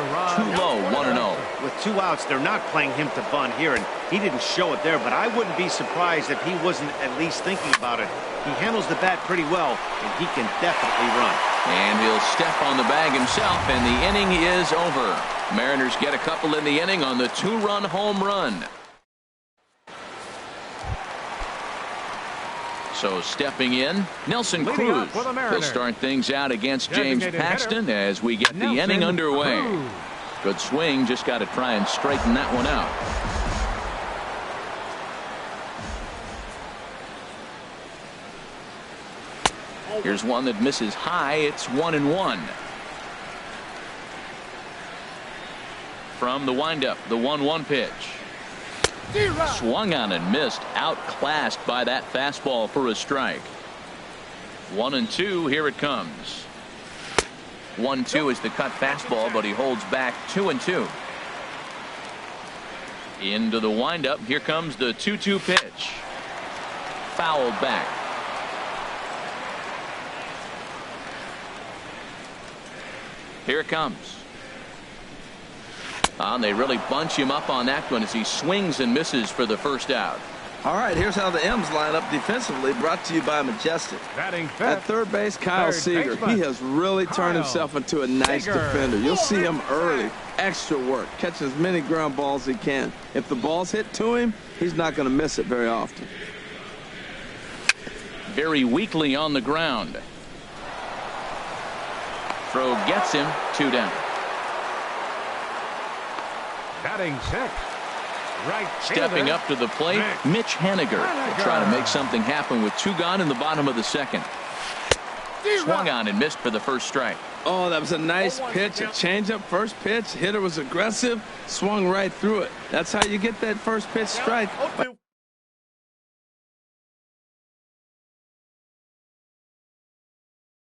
low, 1-0. With 2 outs, they're not playing him to bunt here, and he didn't show it there, but I wouldn't be surprised if he wasn't at least thinking about it. He handles the bat pretty well, and he can definitely run. And he'll step on the bag himself, and the inning is over. Mariners get a couple in the inning on the 2-run home run. So stepping in, Nelson Leading Cruz. off for the He'll Mariners. start things out against James Designated Paxton hitter, as we get the Nelson inning underway. Cruz. Good swing, just got to try and straighten that one out. Here's one that misses high. It's 1-1. From the windup, the 1-1 pitch. Swung on and missed, outclassed by that fastball for a strike. 1-2, here it comes. 1-2 is the cut fastball, but he holds back 2-2. Into the windup, here comes the 2-2 pitch. Fouled back. Here it comes. And they really bunch him up on that one as he swings and misses for the first out. All right, here's how the M's line up defensively, brought to you by Majestic. Batting At fifth. third base, Kyle Third Seager. baseman, He has really turned Kyle himself into a nice Seager. defender. You'll see him early. Extra work. Catching as many ground balls as he can. If the ball's hit to him, he's not going to miss it very often. Very weakly on the ground. Throw gets him, 2 down. Batting sixth. Right Stepping fielder, up to the plate, Mitch Haniger will try to make something happen with 2 gone in the bottom of the second. Swung on and missed for the first strike. Oh, that was a nice pitch, a changeup, first pitch. Hitter was aggressive, swung right through it. That's how you get that first pitch strike.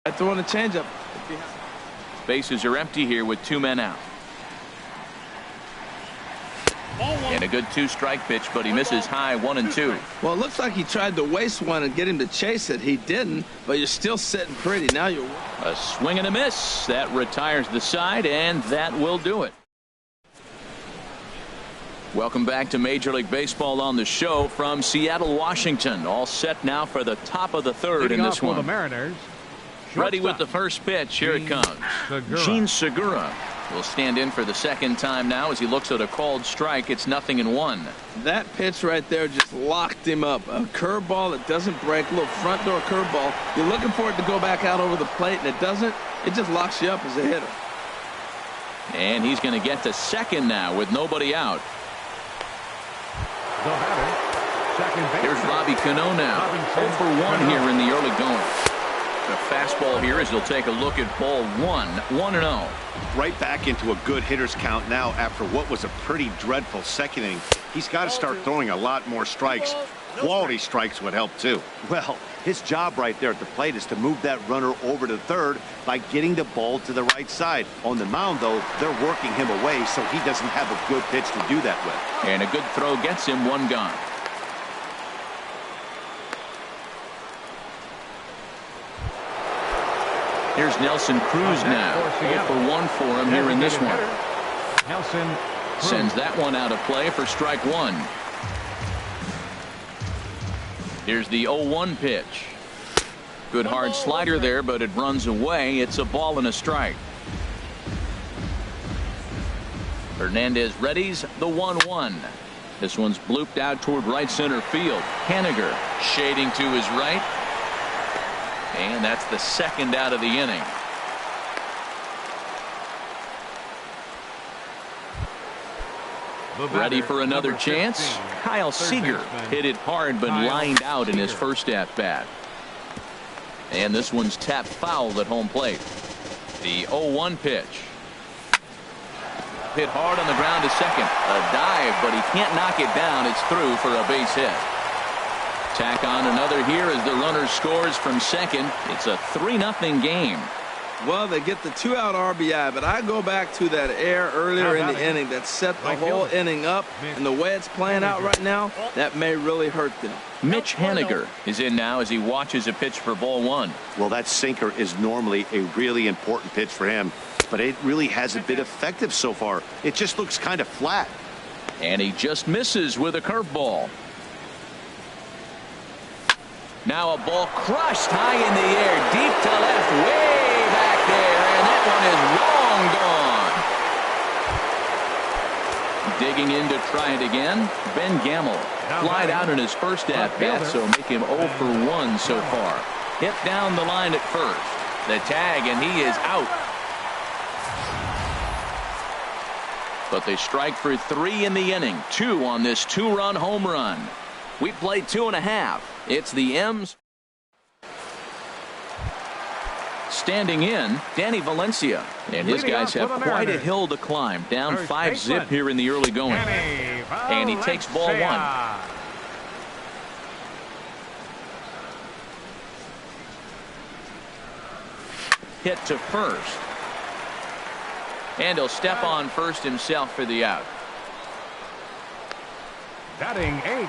By throwing a changeup. Bases are empty here with 2 men out. And a good 2-strike pitch, but he misses high, 1-2. Well, it looks like he tried to waste one and get him to chase it. He didn't, but you're still sitting pretty. Now you're... A swing and a miss. That retires the side, and that will do it. Welcome back to Major League Baseball on the show from Seattle, Washington. All set now for the top of the third Leading in off this for one. the Mariners. Ready with Shortstop. the first pitch. Here it comes. Segura. Gene Segura will stand in for the second time now as he looks at a called strike. It's 0-1. That pitch right there just locked him up. A curveball that doesn't break, a little front door curveball. You're looking for it to go back out over the plate, and it doesn't. It just locks you up as a hitter. And he's going to get to second now with nobody out. The batter, second baseman. Here's Robbie Cano now. 0 for 1 here in the early going. The fastball here as he'll take a look at ball 1, 1-0. Right back into a good hitter's count now after what was a pretty dreadful second inning. He's got to start throwing a lot more strikes. Quality strikes would help too. Well, his job right there at the plate is to move that runner over to third by getting the ball to the right side. On the mound, though, they're working him away so he doesn't have a good pitch to do that with. And a good throw gets him 1 gone. Here's Nelson Cruz now. 0 for 1 for him here in this one. Nelson sends that one out of play for strike one. Here's the 0-1 pitch. Good hard slider there, but it runs away. It's a ball and a strike. Hernandez readies the 1-1. This one's blooped out toward right center field. Haniger shading to his right. And that's the second out of the inning. Ready for another chance. 15, Kyle Seager hit it hard but lined out in his first at bat. And this one's tapped foul at home plate. The 0-1 pitch. Hit hard on the ground to second. A dive, but he can't knock it down. It's through for a base hit. Tack on another here as the runner scores from second. It's a 3-0 game. Well, they get the 2-out RBI, but I go back to that error earlier in the inning that set the whole inning up, and the way it's playing out right now, that may really hurt them. Mitch Haniger is in now as he watches a pitch for ball one. Well, that sinker is normally a really important pitch for him, but it really hasn't been effective so far. It just looks kind of flat. And he just misses with a curveball. Now a ball crushed high in the air, deep to left, way back there, and that one is long gone. Digging in to try it again. Ben Gamble flied out in his first at-bat, so make him 0 for 1 so far. Hit down the line at first. The tag, and he is out. But they strike for 3 in the inning. 2 on this 2-run home run. We played 2.5. It's the M's. Standing in, Danny Valencia. And his guys have quite a hill to climb. Down 5-zip here in the early going. And he takes ball one. Hit to first. And he'll step on first himself for the out. Batting 8.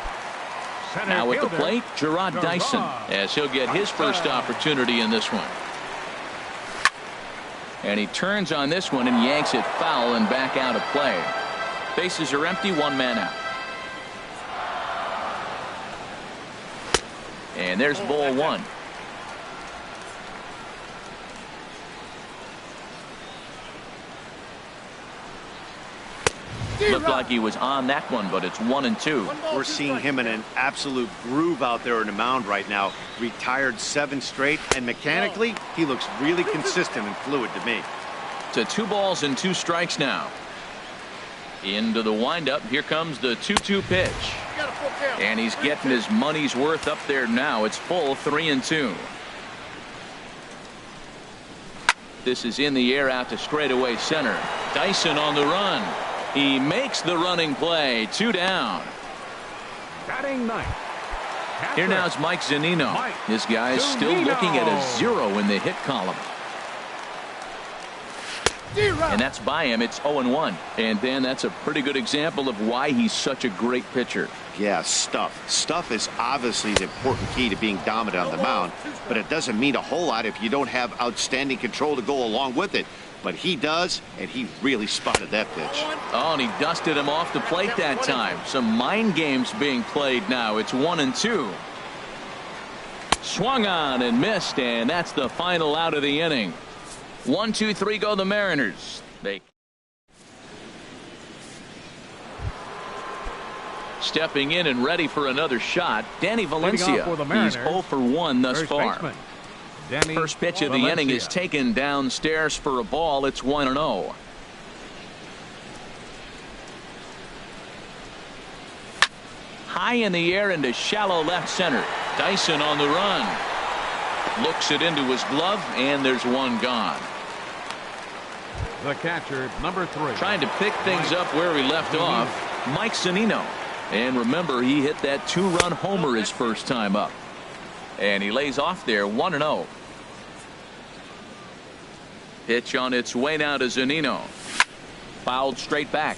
Now at the plate, Gerard Dyson, as he'll get his first opportunity in this one. And he turns on this one and yanks it foul and back out of play. Bases are empty, 1 man out. And there's ball one. Looked like he was on that one, but it's 1-2. We're seeing him in an absolute groove out there in the mound right now. Retired 7 straight, and mechanically, he looks really consistent and fluid to me. To 2 balls and 2 strikes now. Into the windup. Here comes the 2-2 pitch. And he's getting his money's worth up there now. It's full 3-2. This is in the air out to straightaway center. Dyson on the run. He makes the running play. 2 down. Batting 9. Here now is Mike Zunino. This guy is still looking at a 0 in the hit column. And that's by him. It's 0-1. And Dan, that's a pretty good example of why he's such a great pitcher. Yeah, stuff. Stuff is obviously the important key to being dominant on the mound, but it doesn't mean a whole lot if you don't have outstanding control to go along with it. But he does, and he really spotted that pitch. Oh, and he dusted him off the plate that time. Some mind games being played now. It's 1-2. Swung on and missed, and that's the final out of the inning. 1, 2, 3 go the Mariners. They stepping in and ready for another shot. Danny Valencia. He's 0 for 1 thus far. First pitch of the inning is taken downstairs for a ball. It's 1-0. High in the air into shallow left center. Dyson on the run. Looks it into his glove, and there's one gone. The catcher, number 3. Trying to pick things up where we left off, Mike Zunino. And remember, he hit that 2-run homer his first time up. And he lays off there, 1-0. Pitch on its way now to Zunino. Fouled straight back.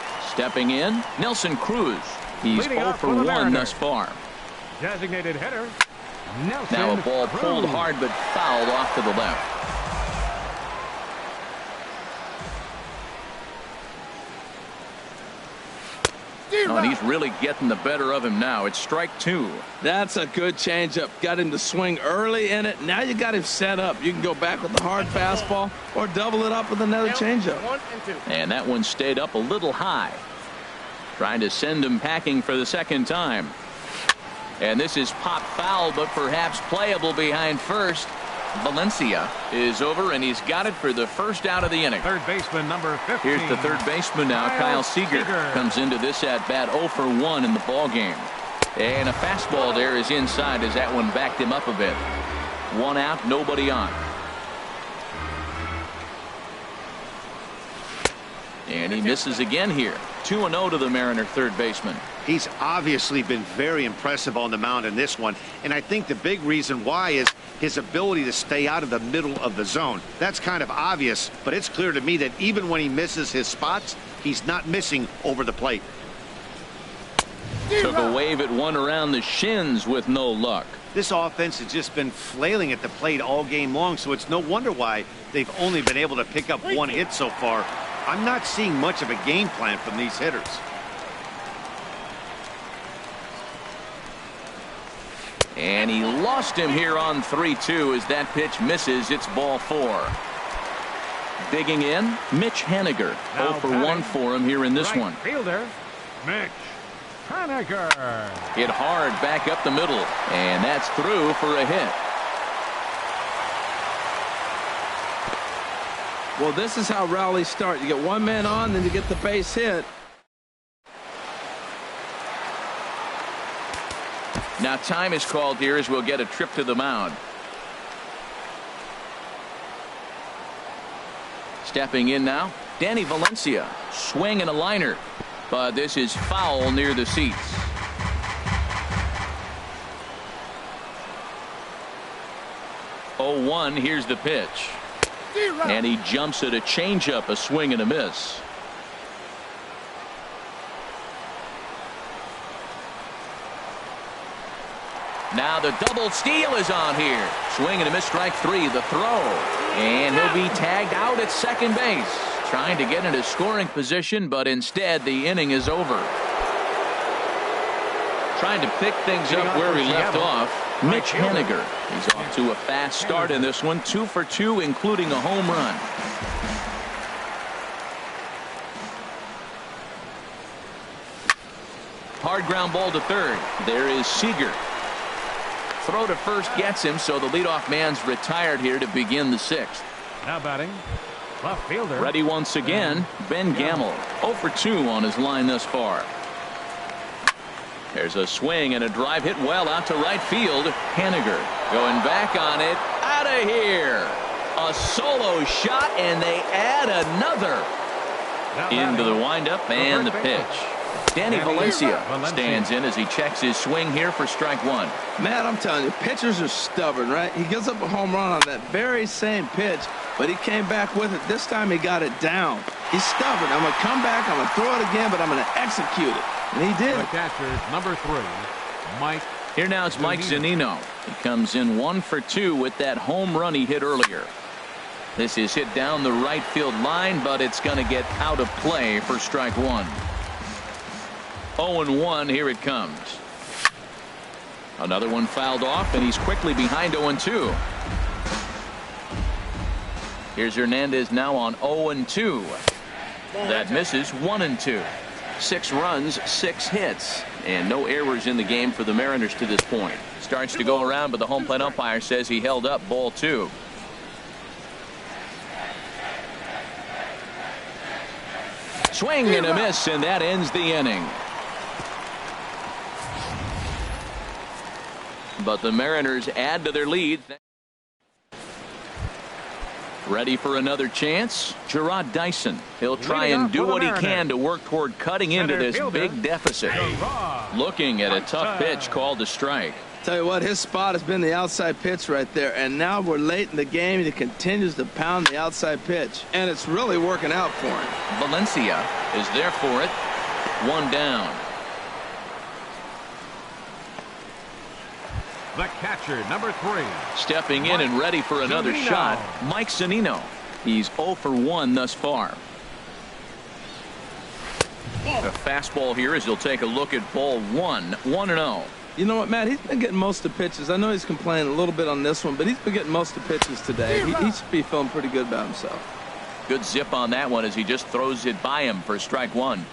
Stepping in, Nelson Cruz. He's 0 for 1 thus far. Designated hitter, Nelson Now a ball Cruz. pulled hard but fouled off to the left. Oh, and he's really getting the better of him now. It's strike 2. That's a good changeup. Got him to swing early in it. Now you got him set up. You can go back with the hard fastball or double it up with another changeup. And that one stayed up a little high. Trying to send him packing for the second time. And this is pop foul, but perhaps playable behind first. Valencia is over, and he's got it for the first out of the inning. Third baseman number 15. Here's the third baseman now. Kyle Seager comes into this at bat 0 for 1 in the ball game. And a fastball there is inside as that one backed him up a bit. 1 out, nobody on. And he misses again here. 2-0 to the Mariner third baseman. He's obviously been very impressive on the mound in this one, and I think the big reason why is his ability to stay out of the middle of the zone. That's kind of obvious, but it's clear to me that even when he misses his spots, he's not missing over the plate. Took a wave at one around the shins with no luck. This offense has just been flailing at the plate all game long, so it's no wonder why they've only been able to pick up 1 hit so far. I'm not seeing much of a game plan from these hitters. And he lost him here on 3-2 as that pitch misses. It's ball 4. Digging in, Mitch Haniger. 0 for 1 for him here in this one. Fielder, Mitch Haniger. Hit hard back up the middle, and that's through for a hit. Well, this is how rallies start. You get one man on, then you get the base hit. Now time is called here as we'll get a trip to the mound. Stepping in now, Danny Valencia. Swing and a liner. But this is foul near the seats. Oh, 1, here's the pitch. And he jumps at a changeup, a swing and a miss. Now the double steal is on here. Swing and a miss, strike 3, the throw. And he'll be tagged out at second base. Trying to get into scoring position, but instead the inning is over. Trying to pick things up where he left off, Mitch Haniger. He's off to a fast start in this one, 2 for 2, including a home run. Hard ground ball to third. There is Seager. Throw to first gets him, so the leadoff man's retired here to begin the 6th. Now batting, left fielder. Ready once again, Ben Gamel. 0 for 2 on his line thus far. There's a swing and a drive hit well out to right field. Haniger going back on it. Out of here. A solo shot, and they add another. Into the windup and the pitch. Danny Valencia stands in as he checks his swing here for strike 1. Man, I'm telling you, pitchers are stubborn, right? He gives up a home run on that very same pitch, but he came back with it. This time he got it down. He's stubborn. I'm going to come back, I'm going to throw it again, but I'm going to execute it. And he did. The catcher, number 3, Mike. Here now it's Mike Zunino. He comes in 1 for 2 with that home run he hit earlier. This is hit down the right field line, but it's going to get out of play for strike 1. 0-1, here it comes. Another one fouled off, and he's quickly behind 0-2. Here's Hernandez now on 0-2. That misses. 1-2. 6 runs, 6 hits, and no errors in the game for the Mariners to this point. Starts to go around, but the home plate umpire says he held up ball 2. Swing and a miss, and that ends the inning. But the Mariners add to their lead. Ready for another chance? Gerard Dyson. He'll try and do what he can to work toward cutting into this big deficit. Looking at a tough pitch called a strike. Tell you what, his spot has been the outside pitch right there, and now we're late in the game and he continues to pound the outside pitch, and it's really working out for him. Valencia is there for it. One down. The catcher, number 3. Stepping in and ready for another shot, Mike Zunino. He's 0 for 1 thus far. A fastball here as he'll take a look at ball 1. 1-0. You know what, Matt? He's been getting most of the pitches. I know he's complaining a little bit on this one, but he's been getting most of the pitches today. He should be feeling pretty good about himself. Good zip on that one as he just throws it by him for strike 1.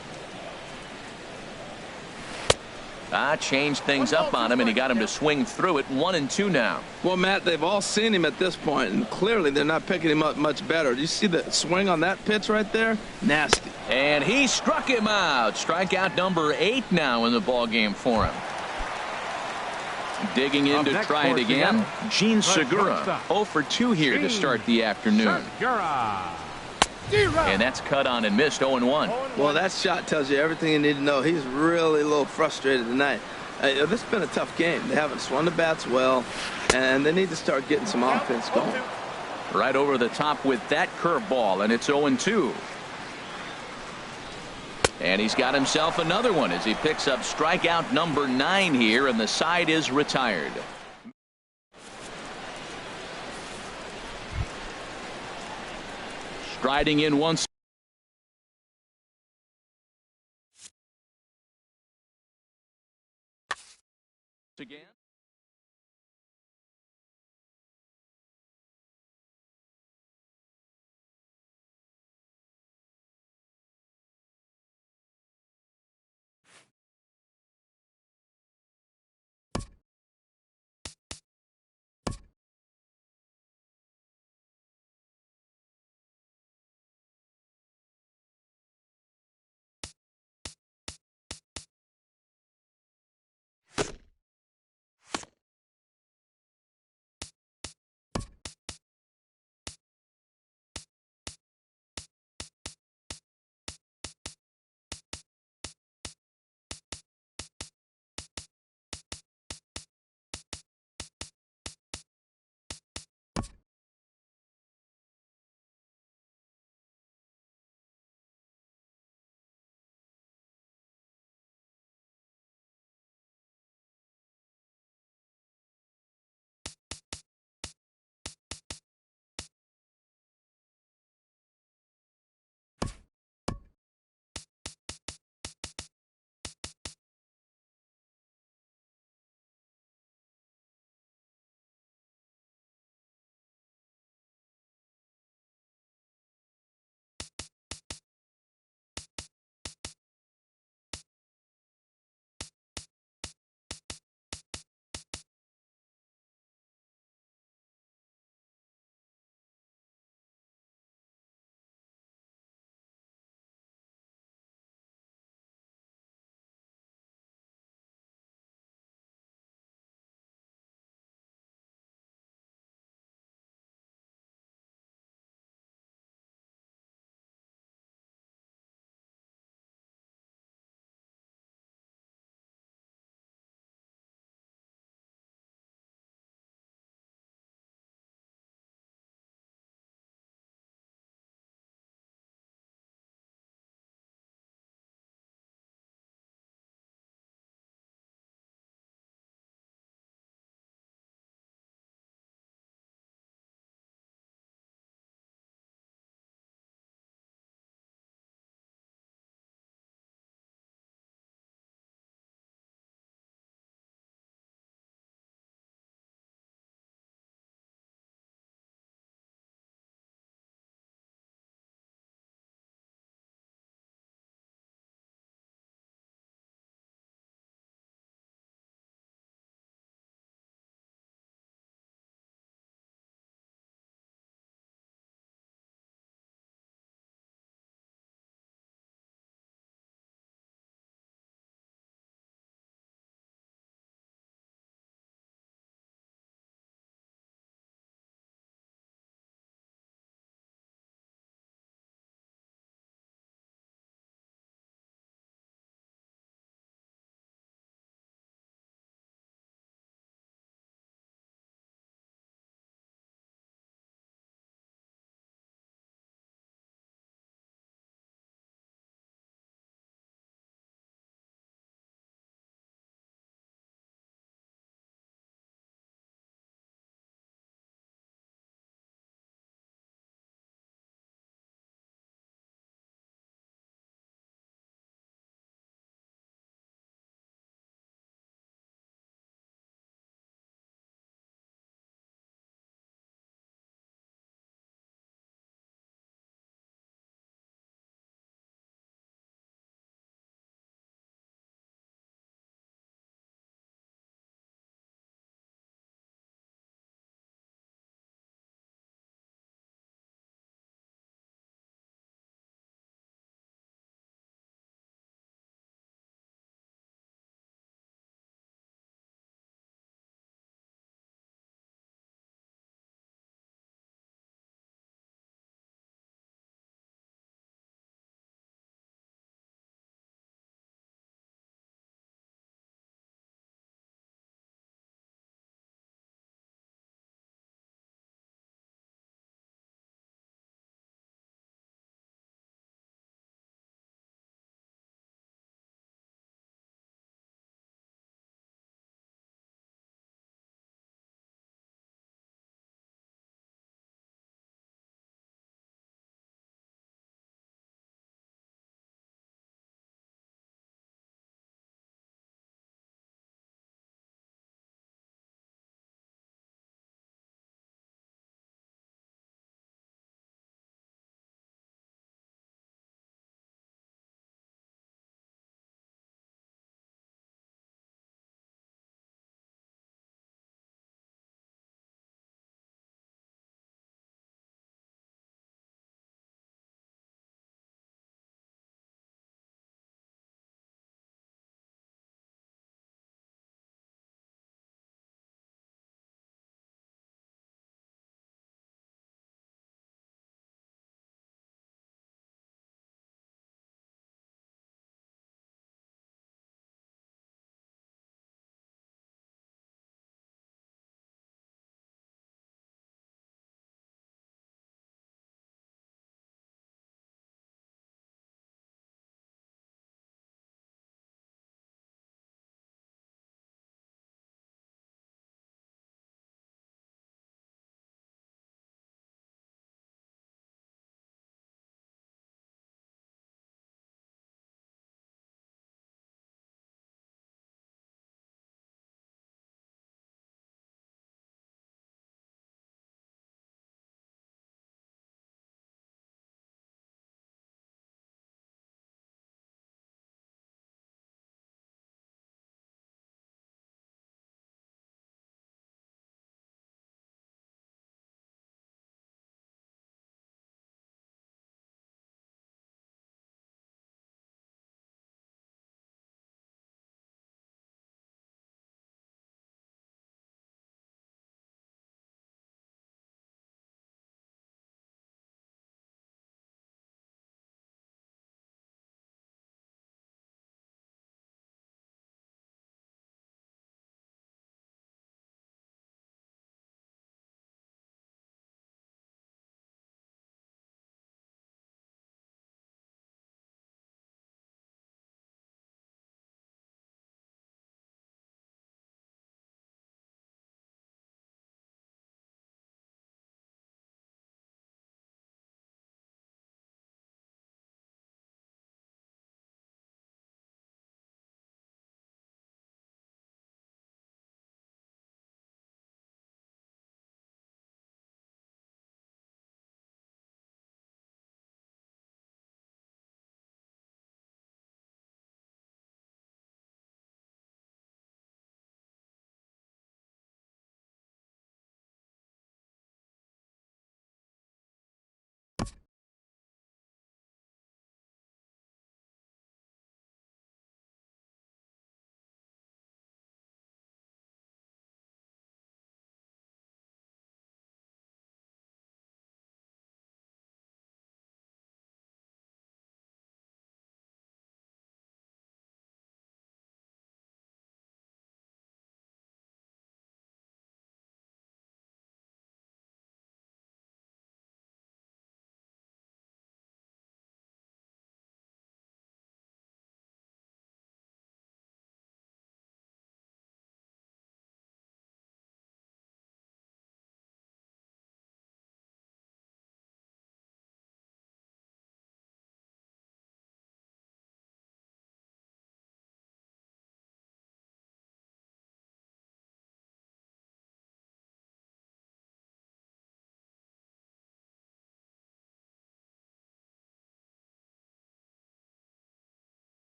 Changed things up on him, and he got him to swing through it. 1-2 now. Well, Matt, they've all seen him at this point, and clearly they're not picking him up much better. Do you see the swing on that pitch right there? Nasty. And he struck him out. Strikeout number 8 now in the ball game for him. Digging in to try it again, Gene Segura. 0 for 2 here to start the afternoon. And that's cut on and missed. 0-1. Well, that shot tells you everything you need to know. He's really a little frustrated tonight. This has been a tough game. They haven't swung the bats well, and they need to start getting some offense going. Right over the top with that curveball, and it's 0-2. And he's got himself another one as he picks up strikeout number 9 here, and the side is retired. Striding in once again.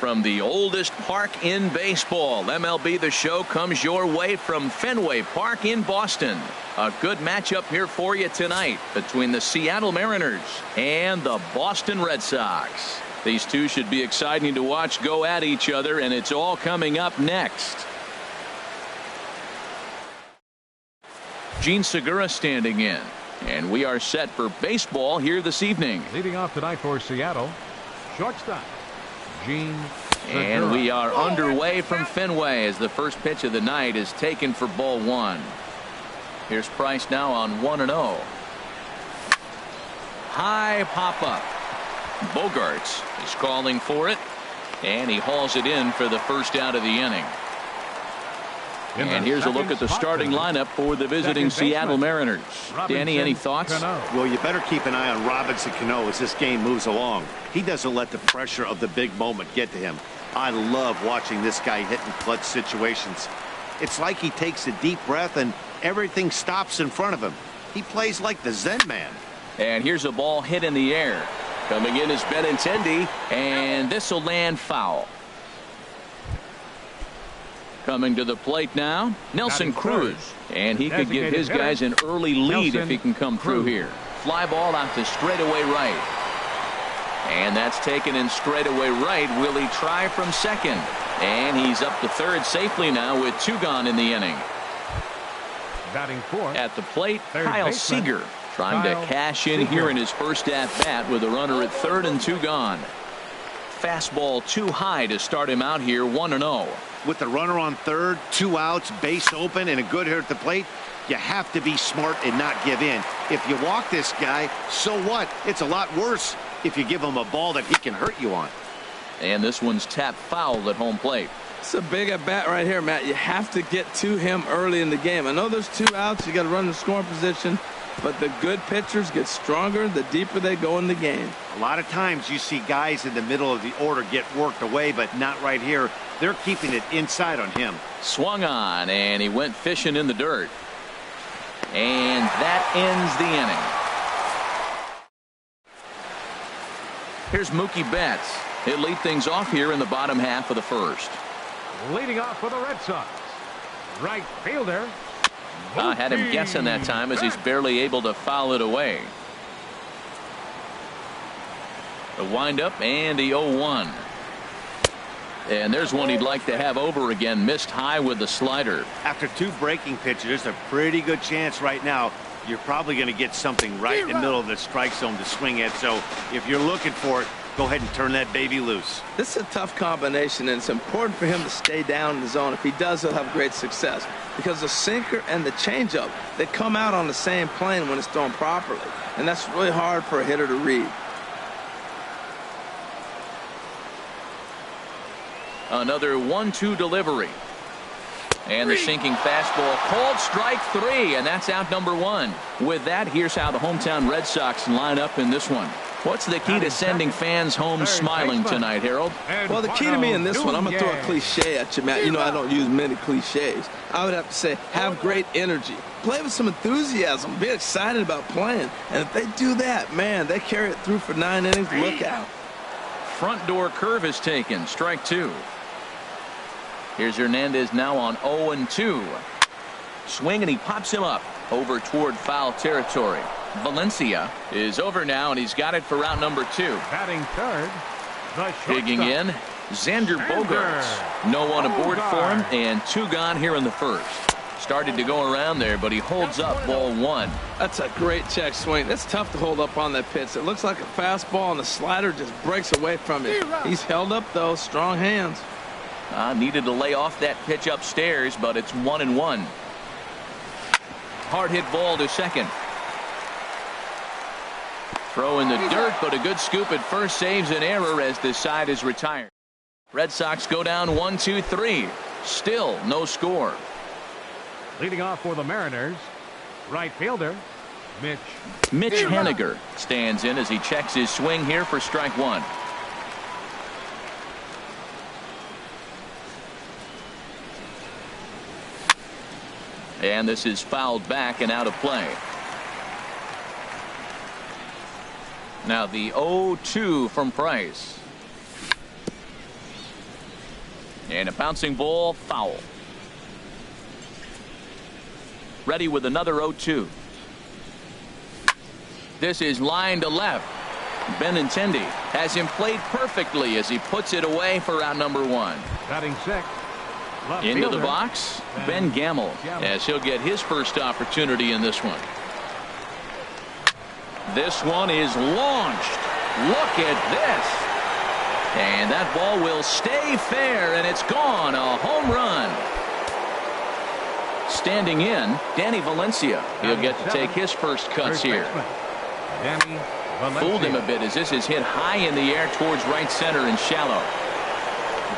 from the oldest park in baseball. MLB The Show comes your way from Fenway Park in Boston. A good matchup here for you tonight between the Seattle Mariners and the Boston Red Sox. These two should be exciting to watch go at each other, and it's all coming up next. Gene Segura standing in, and we are set for baseball here this evening. Leading off tonight for Seattle, shortstop, Gene Segura. And we are underway from Fenway as the first pitch of the night is taken for ball one. Here's Price now on 1-0. High pop up. Bogarts is calling for it, and he hauls it in for the first out of the inning. And here's a look at the starting lineup for the visiting Seattle Mariners. Danny, any thoughts? Well, you better keep an eye on Robinson Cano as this game moves along. He doesn't let the pressure of the big moment get to him. I love watching this guy hit in clutch situations. It's like he takes a deep breath and everything stops in front of him. He plays like the Zen man. And here's a ball hit in the air. Coming in is Benintendi, and this will land foul. Coming to the plate now, Nelson Cruz. And he could give his guys an early lead if he can come through here. Fly ball out to straightaway right. And that's taken in straightaway right. Will he try from second? And he's up to third safely now with two gone in the inning. Batting fourth. At the plate, Kyle Seager trying to cash in here in his first at-bat with a runner at third and two gone. Fastball too high to start him out here, 1-0. With the runner on third, 2 outs, base open, and a good hit at the plate, you have to be smart and not give in. If you walk this guy, so what? It's a lot worse if you give him a ball that he can hurt you on. And this one's tapped foul at home plate. It's a big at bat right here, Matt. You have to get to him early in the game. I know there's 2 outs. You got to run the scoring position. But the good pitchers get stronger the deeper they go in the game. A lot of times you see guys in the middle of the order get worked away, but not right here. They're keeping it inside on him. Swung on, and he went fishing in the dirt. And that ends the inning. Here's Mookie Betts. He'll lead things off here in the bottom half of the first. Leading off for the Red Sox, right fielder. I had him guessing that time as he's barely able to foul it away. The windup and the 0-1. And there's one he'd like to have over again. Missed high with the slider. After 2 breaking pitches, there's a pretty good chance right now you're probably going to get something right in the middle of the strike zone to swing at. So if you're looking for it, go ahead and turn that baby loose. This is a tough combination, and it's important for him to stay down in the zone. If he does, he'll have great success. Because the sinker and the changeup, they come out on the same plane when it's thrown properly. And that's really hard for a hitter to read. Another 1-2 delivery. And the sinking fastball called strike 3, and that's out number 1. With that, here's how the hometown Red Sox line up in this one. What's the key to sending fans home smiling tonight, Harold? Well, the key to me in this one, I'm going to throw a cliche at you, Matt. You know I don't use many cliches. I would have to say, have great energy. Play with some enthusiasm. Be excited about playing. And if they do that, man, they carry it through for 9 innings. Look out. Front door curve is taken. Strike 2. Here's Hernandez now on 0-2. Swing, and he pops him up over toward foul territory. Valencia is over now, and he's got it for route number 2. Batting third, the digging in, Xander Bogaerts. No one aboard for him, and 2 gone here in the first. Started to go around there, but he holds up ball 1. That's a great check swing. That's tough to hold up on that pitch. It looks like a fastball, and the slider just breaks away from it. He's held up, though. Strong hands. Needed to lay off that pitch upstairs, but it's 1-1. Hard hit ball to second. Throw in the dirt, but a good scoop at first saves an error as this side is retired. Red Sox go down 1-2-3. Still no score. Leading off for the Mariners, right fielder, Mitch Haniger stands in as he checks his swing here for strike 1. And this is fouled back and out of play. Now the 0-2 from Price. And a bouncing ball, foul. Ready with another 0-2. This is line to left. Benintendi has him played perfectly as he puts it away for out number 1. Batting sixth. Into the box, Ben Gamble, as he'll get his first opportunity in this one. This one is launched. Look at this. And that ball will stay fair, and it's gone. A home run. Standing in, Danny Valencia. He'll get to take his first cuts here. Fooled him a bit as this is hit high in the air towards right center and shallow.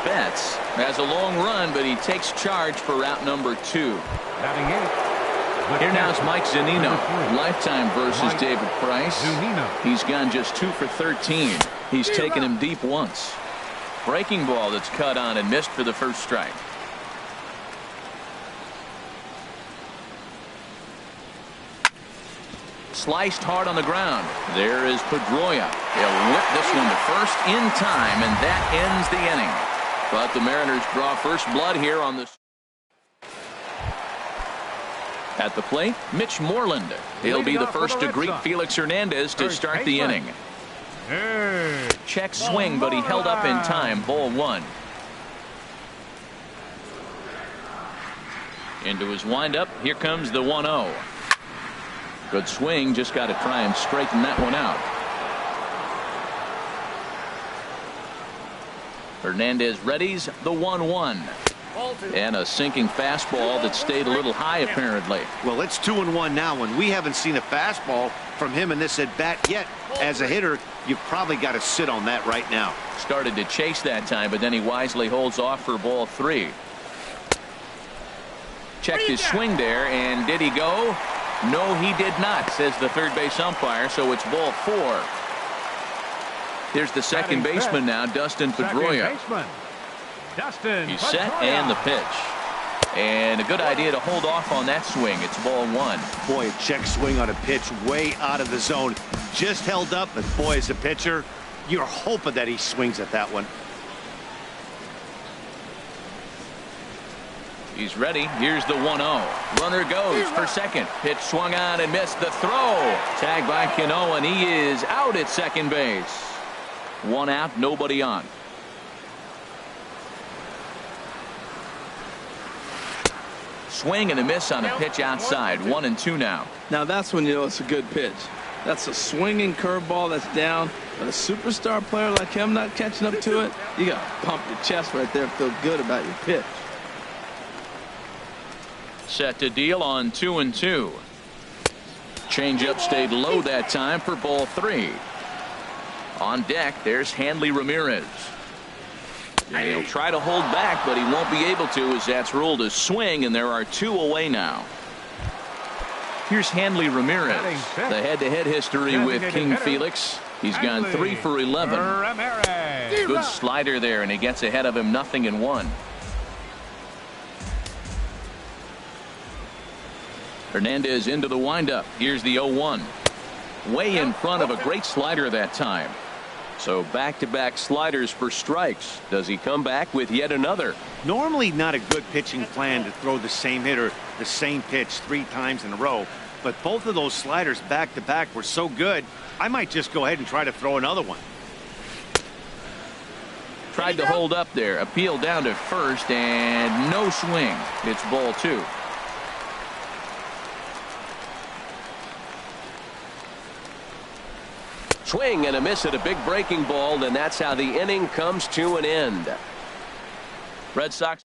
Betts has a long run, but he takes charge for route number 2. Here now is Mike Zunino. Lifetime versus David Price. He's gone just 2 for 13. He's taken him deep once. Breaking ball that's cut on and missed for the first strike. Sliced hard on the ground. There is Pedroia. He'll whip this one to first in time, and that ends the inning. But the Mariners draw first blood here on this. At the plate, Mitch Moreland. He'll be the first to greet Felix Hernandez to start the inning. Check swing, but he held up in time. Ball 1. Into his windup. Here comes the 1-0. Good swing. Just got to try and straighten that one out. Hernandez readies the 1-1. And a sinking fastball that stayed a little high apparently. Well, it's 2-1 now, and we haven't seen a fastball from him in this at bat yet. As a hitter, you've probably got to sit on that right now. Started to chase that time, but then he wisely holds off for ball 3. Checked his swing there, and did he go? No, he did not, says the third base umpire, so it's ball 4. Here's the second baseman now, Dustin Pedroia. He's set and the pitch. And a good idea to hold off on that swing. It's ball 1. Boy, a check swing on a pitch way out of the zone. Just held up, but boy, as a pitcher, you're hoping that he swings at that one. He's ready. Here's the 1-0. Runner goes for second. Pitch swung on and missed the throw. Tagged by Cano, and he is out at second base. 1 out, nobody on. Swing and a miss on a pitch outside. 1-2 now. Now that's when you know it's a good pitch. That's a swinging curveball that's down. But a superstar player like him not catching up to it, you got to pump your chest right there and feel good about your pitch. Set to deal on 2-2. Changeup stayed low that time for ball 3. On deck, there's Hanley Ramirez. And he'll try to hold back, but he won't be able to as that's ruled a swing, and there are 2 away now. Here's Hanley Ramirez. The head-to-head history with King Felix. He's gone 3 for 11. Good slider there, and he gets ahead of him 0-1. Hernandez into the windup. Here's the 0-1. Way in front of a great slider that time. So back-to-back sliders for strikes. Does he come back with yet another? Normally not a good pitching plan to throw the same hitter the same pitch 3 times in a row. But both of those sliders back-to-back were so good, I might just go ahead and try to throw another one. Tried to hold up there. Appeal down to first, and no swing. It's ball 2. Swing and a miss at a big breaking ball, and that's how the inning comes to an end. Red Sox.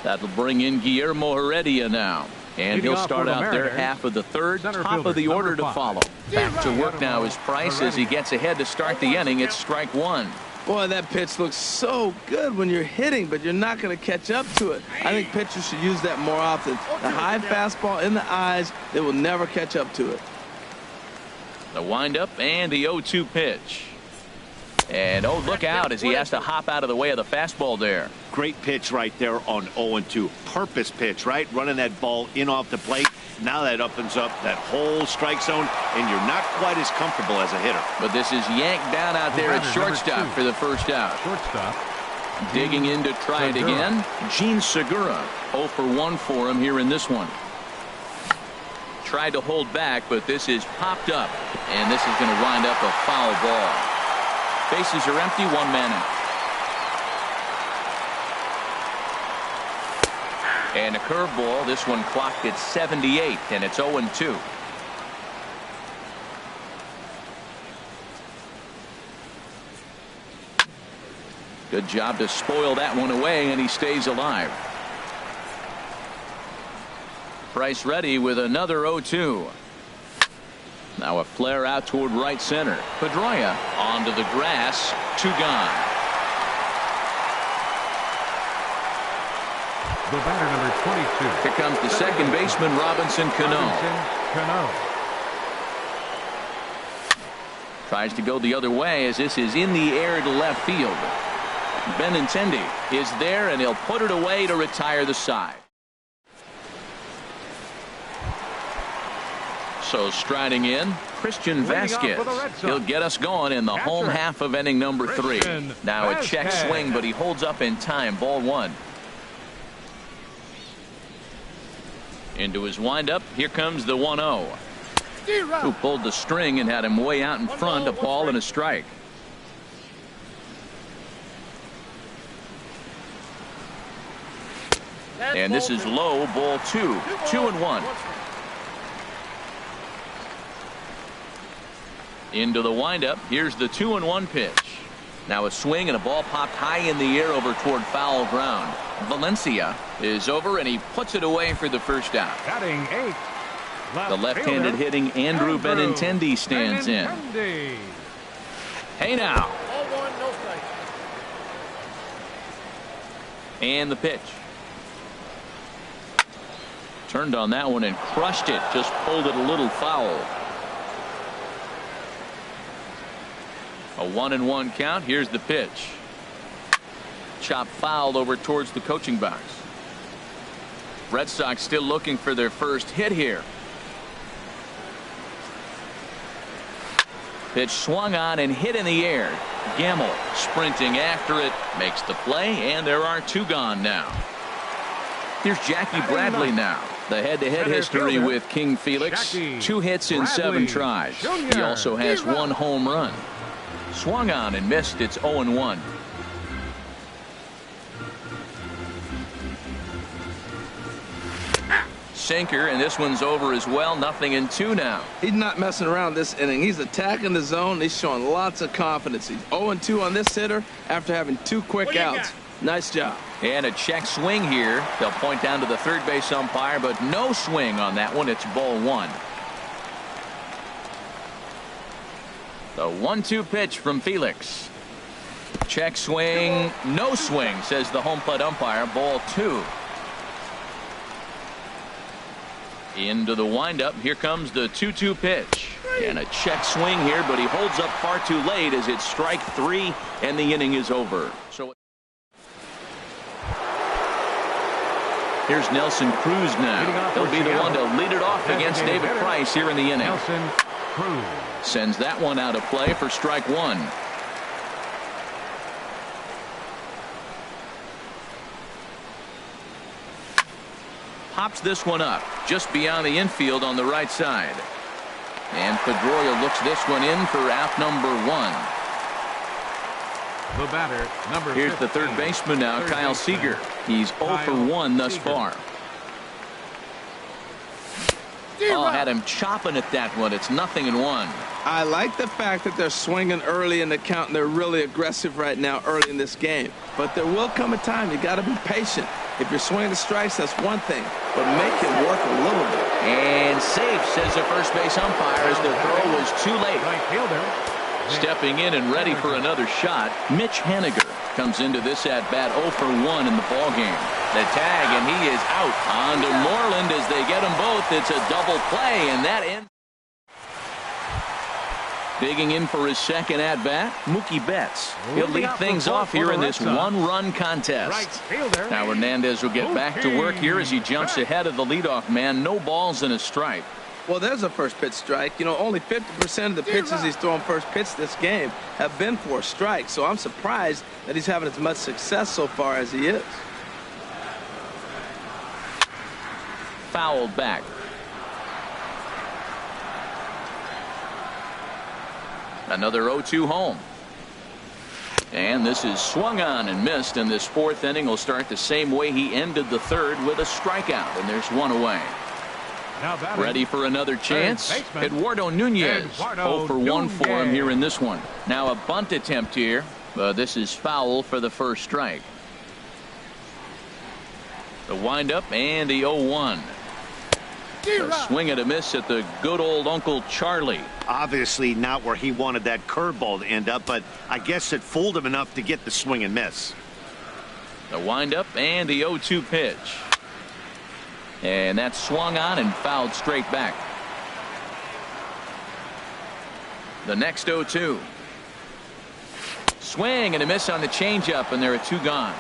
That'll bring in Guillermo Heredia now. And he'll start out there half of the third, top of the order to follow. Back to work now is Price as he gets ahead to start the inning. It's strike 1. Boy, that pitch looks so good when you're hitting, but you're not going to catch up to it. I think pitchers should use that more often. The high fastball in the eyes, they will never catch up to it. The windup and the 0-2 pitch. And oh, look out as he has to hop out of the way of the fastball there. Great pitch right there on 0-2. Purpose pitch, right? Running that ball in off the plate. Now that opens up that whole strike zone, and you're not quite as comfortable as a hitter. But this is yanked down out there at shortstop for the first out. Shortstop. Digging in to try it again. Gene Segura. 0 for 1 for him here in this one. Tried to hold back, but this is popped up, and this is going to wind up a foul ball. Bases are empty, 1 man out. And a curveball. This one clocked at 78, and it's 0-2. Good job to spoil that one away, and he stays alive. Price ready with another 0-2. Now a flare out toward right center. Pedroia onto the grass. 2 gone. The batter, number 22. Here comes the second baseman, Robinson Cano. Tries to go the other way as this is in the air to left field. Benintendi is there, and he'll put it away to retire the side. So striding in, Christian Vasquez. He'll get us going in the home half of inning number 3. Now a check swing, but he holds up in time. Ball 1. Into his windup. Here comes the 1-0. Who pulled the string and had him way out in front. A ball and a strike. And this is low. Ball 2. 2-1. Into the windup. Here's the 2-1 pitch. Now a swing and a ball popped high in the air over toward foul ground. Valencia is over, and he puts it away for the first out. Batting 8. The left-handed hitting Andrew Benintendi stands in. Hey now. And the pitch. Turned on that one and crushed it. Just pulled it a little foul. A 1-1 count. Here's the pitch. Chop fouled over towards the coaching box. Red Sox still looking for their first hit here. Pitch swung on and hit in the air. Gamble sprinting after it, makes the play, and there are 2 gone now. Here's Jackie Bradley now. The head-to-head history with King Felix. 2 hits in 7 tries. He also has 1 home run. Swung on and missed. It's 0-1. Sinker, and this one's over as well. 0-2 now. He's not messing around this inning. He's attacking the zone. He's showing lots of confidence. He's 0-2 on this hitter after having 2 quick outs. Nice job. And a check swing here. They'll point down to the third base umpire, but no swing on that one. It's ball 1. The 1-2 pitch from Felix. Check swing, no swing, says the home plate umpire. Ball 2. Into the windup. Here comes the 2-2 pitch. And a check swing here, but he holds up far too late as it's strike 3, and the inning is over. So here's Nelson Cruz now. He'll be the one to lead it off against David Price here in the inning. Nelson Cruz sends that one out of play for strike 1. Pops this one up just beyond the infield on the right side. And Pedroia looks this one in for out number 1. The batter, number Here's 15. the third baseman now, Kyle Seager. He's 0 for 1 thus far. Oh, had him chopping at that one. It's 0-1. I like the fact that they're swinging early in the count, and they're really aggressive right now early in this game. But there will come a time. You got to be patient. If you're swinging the strikes, that's one thing, but make it work a little bit. And safe, says the first base umpire, as the throw was too late. Right fielder. Stepping in and ready for another shot, Mitch Haniger comes into this at bat 0 for 1 in the ballgame. The tag, and he is out. On to Moreland as they get them both. It's a double play, and that ends. Digging in for his second at-bat, Mookie Betts. He'll lead things off here in this one-run contest. Now Hernandez will get back to work here as he jumps ahead of the leadoff man. No balls and a strike. Well, there's a first pitch strike. You know, only 50% of the pitches he's thrown first pitch this game have been for a strike. So I'm surprised that he's having as much success so far as he is. Fouled back. Another 0-2 home. And this is swung on and missed, and this fourth inning will start the same way he ended the third, with a strikeout, and there's one away. Ready for another chance? Eduardo Nunez. 0 for 1 for him here in this one. Now a bunt attempt here, but this is foul for the first strike. The windup and the 0-1. A swing and a miss at the good old Uncle Charlie. Obviously not where he wanted that curveball to end up, but I guess it fooled him enough to get the swing and miss. The windup and the 0-2 pitch. And that's swung on and fouled straight back. The next 0-2. Swing and a miss on the changeup, and there are two gone.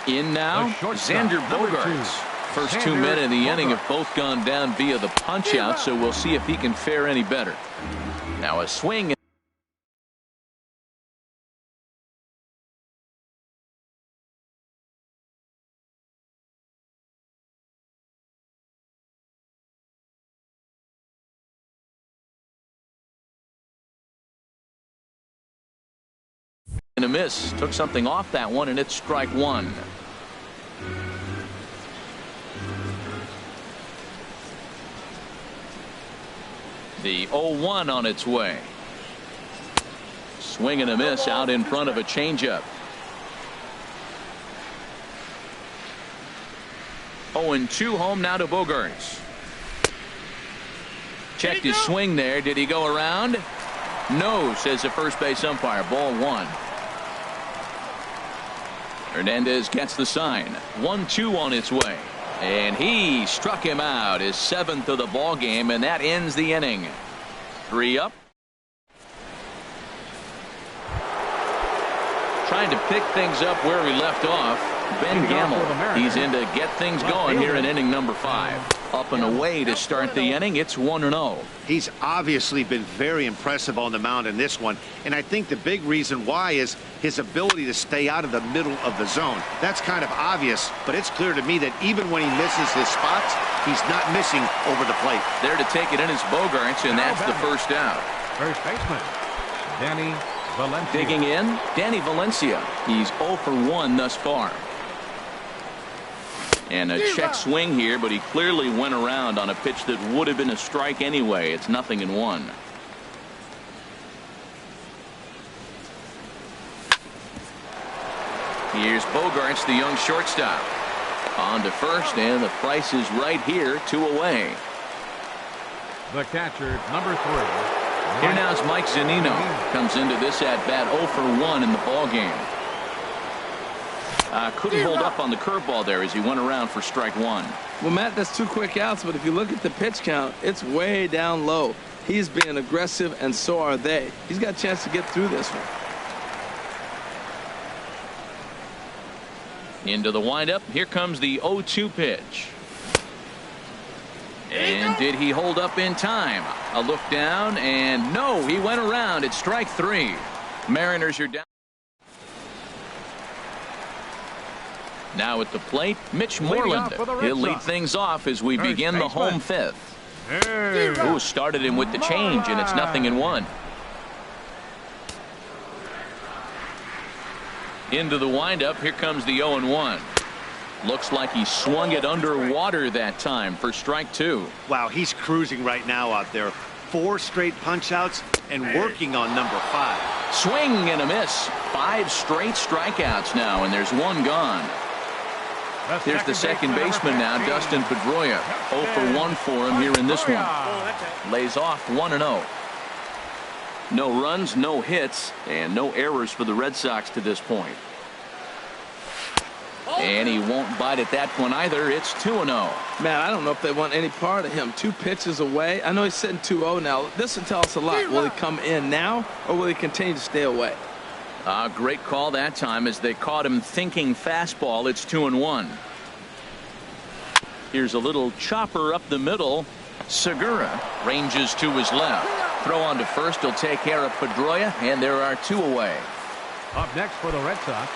In now, Xander Bogaerts. First 2 men in the inning have both gone down via the punch out, so we'll see if he can fare any better. Now a swing. And a miss. Took something off that one, and it's strike one. The 0-1 on its way. Swing and a miss out in front of a changeup. 0-2 home now to Bogaerts. Checked his swing there. Did he go around? No, says the first base umpire. Ball one. Hernandez gets the sign. 1-2 on its way. And he struck him out, his 7th of the ball game, and that ends the inning. 3 up. Trying to pick things up where we left off. Ben Gamble. He's in to get things going here in inning number 5. Up and away to start the inning. It's 1-0. He's obviously been very impressive on the mound in this one, and I think the big reason why is his ability to stay out of the middle of the zone. That's kind of obvious, but it's clear to me that even when he misses his spots, he's not missing over the plate. There to take it in is Bogaerts, and that's the first out. First baseman, Danny Valencia. Digging in, Danny Valencia. He's 0 for 1 thus far. And a check swing here, but he clearly went around on a pitch that would have been a strike anyway. It's 0-1. Here's Bogaerts, the young shortstop. On to first, and the price is right here, 2 away. The catcher, number 3. Here now is Mike Zunino. Comes into this at-bat 0 for 1 in the ballgame. Couldn't hold up on the curveball there as he went around for strike one. Well, Matt, that's 2 quick outs, but if you look at the pitch count, it's way down low. He's being aggressive, and so are they. He's got a chance to get through this one. Into the windup. Here comes the 0-2 pitch. And did he hold up in time? A look down, and no, he went around. It's strike 3. Mariners are down. Now at the plate, Mitch Moreland. He'll lead things off as we begin the home 5th. Who started him with the change, and it's 0-1. Into the windup. Here comes the 0-1. Looks like he swung it underwater that time for strike 2. Wow, he's cruising right now out there. 4 straight punch outs and working on number 5. Swing and a miss. 5 straight strikeouts now, and there's 1 gone. Here's the second baseman now, Dustin Pedroia. 0 for 1 for him here in this one. Lays off 1-0. No runs, no hits, and no errors for the Red Sox to this point. And he won't bite at that one either. It's 2-0. Man, I don't know if they want any part of him. 2 pitches away. I know he's sitting 2-0 now. This will tell us a lot. Will he come in now, or will he continue to stay away? Great call that time as they caught him thinking fastball. It's 2-1. Here's a little chopper up the middle. Segura ranges to his left. Throw on to first. He'll take care of Pedroia, and there are 2 away. Up next for the Red Sox.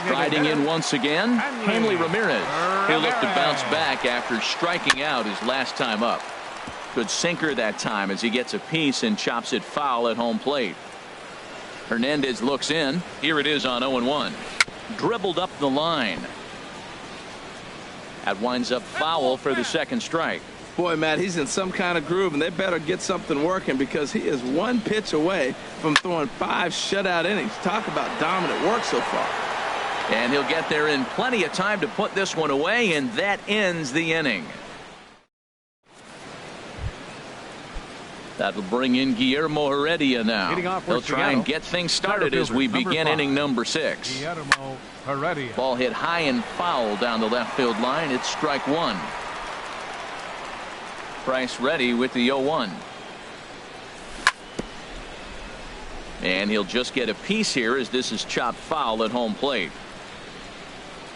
Striding in once again, Hanley Ramirez. He'll look to bounce back after striking out his last time up. Good sinker that time as he gets a piece and chops it foul at home plate. Hernandez looks in. Here it is on 0-1. Dribbled up the line. That winds up foul for the second strike. Boy, Matt, he's in some kind of groove, and they better get something working because he is 1 pitch away from throwing 5 shutout innings. Talk about dominant work so far. And he'll get there in plenty of time to put this one away, and that ends the inning. That'll bring in Guillermo Heredia now. He'll try and get things started as we begin inning number 6. Guillermo Heredia. Ball hit high and foul down the left field line. It's strike 1. Price ready with the 0-1. And he'll just get a piece here as this is chopped foul at home plate.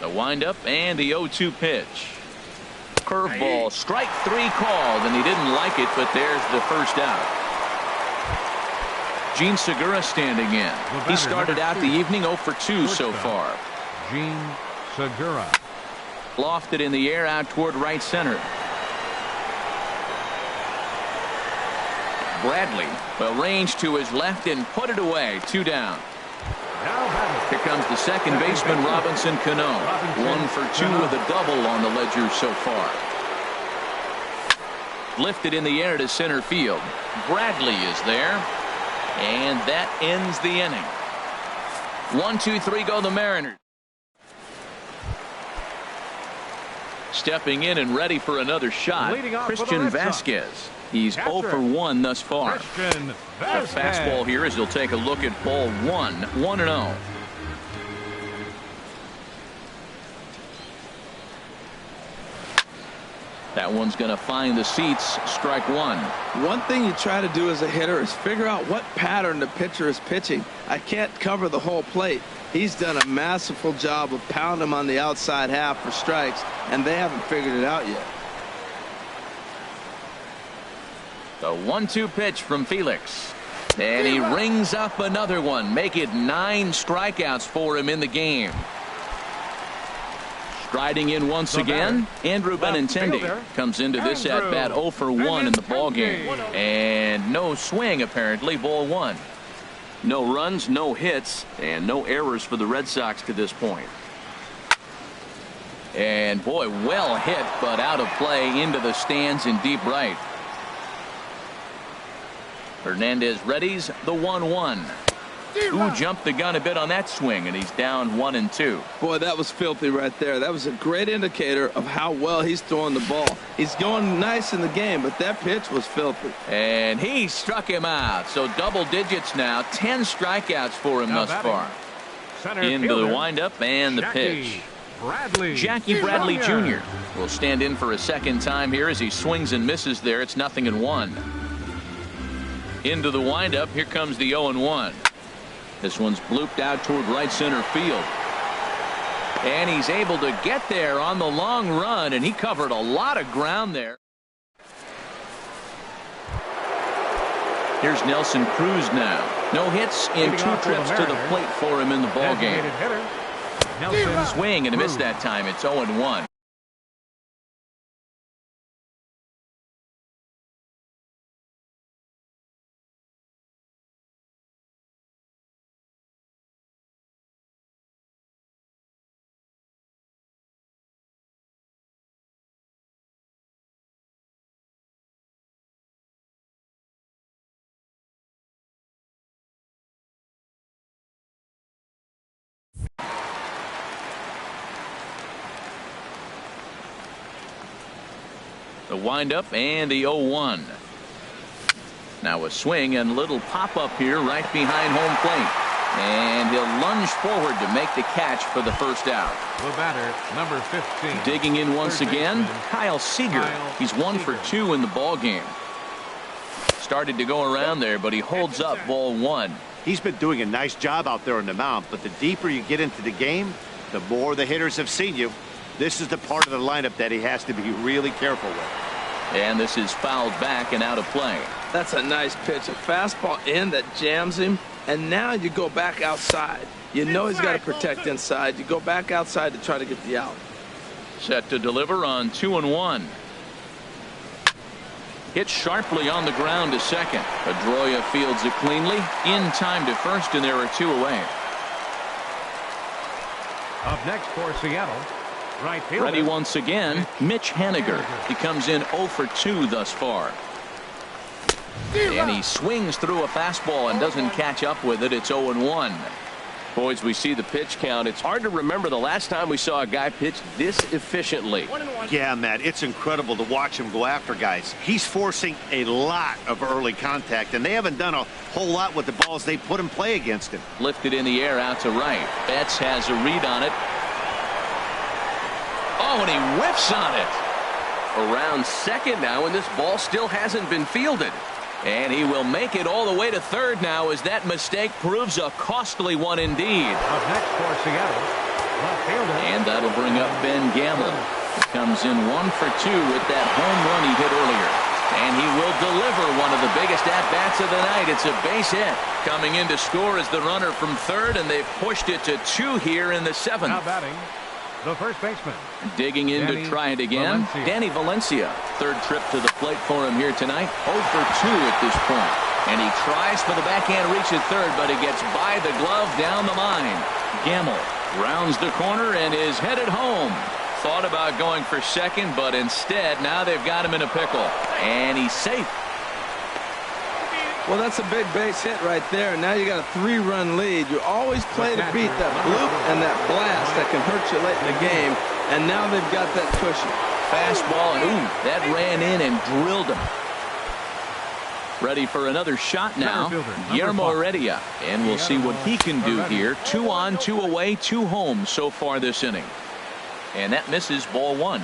The windup and the 0-2 pitch. Curveball, strike 3 called, and he didn't like it, but there's the first out. Gene Segura standing in. He started out the evening 0 for 2 so far. Gene Segura. Lofted in the air out toward right center. Bradley will range to his left and put it away. 2 down. Here comes the second baseman, Robinson Cano. 1 for 2 with a double on the ledger so far. Lifted in the air to center field. Bradley is there. And that ends the inning. 1, 2, 3 go the Mariners. Stepping in and ready for another shot, Christian Vasquez. He's 0 for 1 thus far. A fastball here as he'll take a look at ball 1. 1-0. That one's going to find the seats. Strike 1. One thing you try to do as a hitter is figure out what pattern the pitcher is pitching. I can't cover the whole plate. He's done a masterful job of pounding him on the outside half for strikes, and they haven't figured it out yet. The 1-2 pitch from Felix. And he rings up another one. Make it 9 strikeouts for him in the game. Striding in once again, Andrew Benintendi comes into this at bat 0 for 1 in the ball game. And no swing apparently. Ball 1. No runs, no hits, and no errors for the Red Sox to this point. And boy, well hit, but out of play into the stands in deep right. Hernandez readies the 1-1. Who jumped the gun a bit on that swing, and he's down 1-2. Boy, that was filthy right there. That was a great indicator of how well he's throwing the ball. He's going nice in the game, but that pitch was filthy. And he struck him out. So double digits now. 10 strikeouts for him thus far. Into the windup and the pitch. Jackie Bradley Jr. will stand in for a second time here as he swings and misses there. It's 0-1. Into the windup. Here comes the 0-1. This one's blooped out toward right center field. And he's able to get there on the long run, and he covered a lot of ground there. Here's Nelson Cruz now. No hits in 2 trips to the plate for him in the ball game. Swing and a miss that time. It's 0-1. The windup and the 0-1. Now a swing and a little pop up here right behind home plate. And he'll lunge forward to make the catch for the first out. The batter, number 15. Digging in once Third again, baseman, Kyle Seager. He's 1 for 2 in the ball game. Started to go around there, but he holds up ball 1. He's been doing a nice job out there on the mound, but the deeper you get into the game, the more the hitters have seen you. This is the part of the lineup that he has to be really careful with. And this is fouled back and out of play. That's a nice pitch. A fastball in that jams him. And now you go back outside. You know he's got to protect inside. You go back outside to try to get the out. Set to deliver on 2-1. Hit sharply on the ground to second. Pedroia fields it cleanly. In time to first, and there are 2 away. Up next for Seattle, right fielder. Ready once again, Mitch Haniger. He comes in 0 for 2 thus far. And he swings through a fastball and doesn't catch up with it. It's 0-1. Boys, we see the pitch count. It's hard to remember the last time we saw a guy pitch this efficiently. Yeah, Matt, it's incredible to watch him go after guys. He's forcing a lot of early contact, and they haven't done a whole lot with the balls they put in play against him. Lifted in the air out to right. Betts has a read on it. Oh, and he whiffs on it. Around second now, and this ball still hasn't been fielded. And he will make it all the way to third now as that mistake proves a costly one indeed. Up next for Seattle, left fielder. And that'll bring up Ben Gamble. Comes in 1 for 2 with that home run he hit earlier. And he will deliver one of the biggest at-bats of the night. It's a base hit. Coming in to score is the runner from third, and they've pushed it to 2 here in the 7th. Now batting, the first baseman. Digging in to try it again, Danny Valencia. Third trip to the plate for him here tonight. 0 for 2 at this point. And he tries for the backhand reach at third, but he gets by the glove down the line. Gamble rounds the corner and is headed home. Thought about going for second, but instead now they've got him in a pickle. And he's safe. Well, that's a big base hit right there. Now you got a 3-run lead. You always play to beat that bloop and that blast that can hurt you late in the game. And now they've got that cushion. Fastball, and ooh, that ran in and drilled him. Ready for another shot now, Guillermo Heredia. And we'll see what he can do here. 2 on, 2 away, 2 home so far this inning. And that misses ball 1.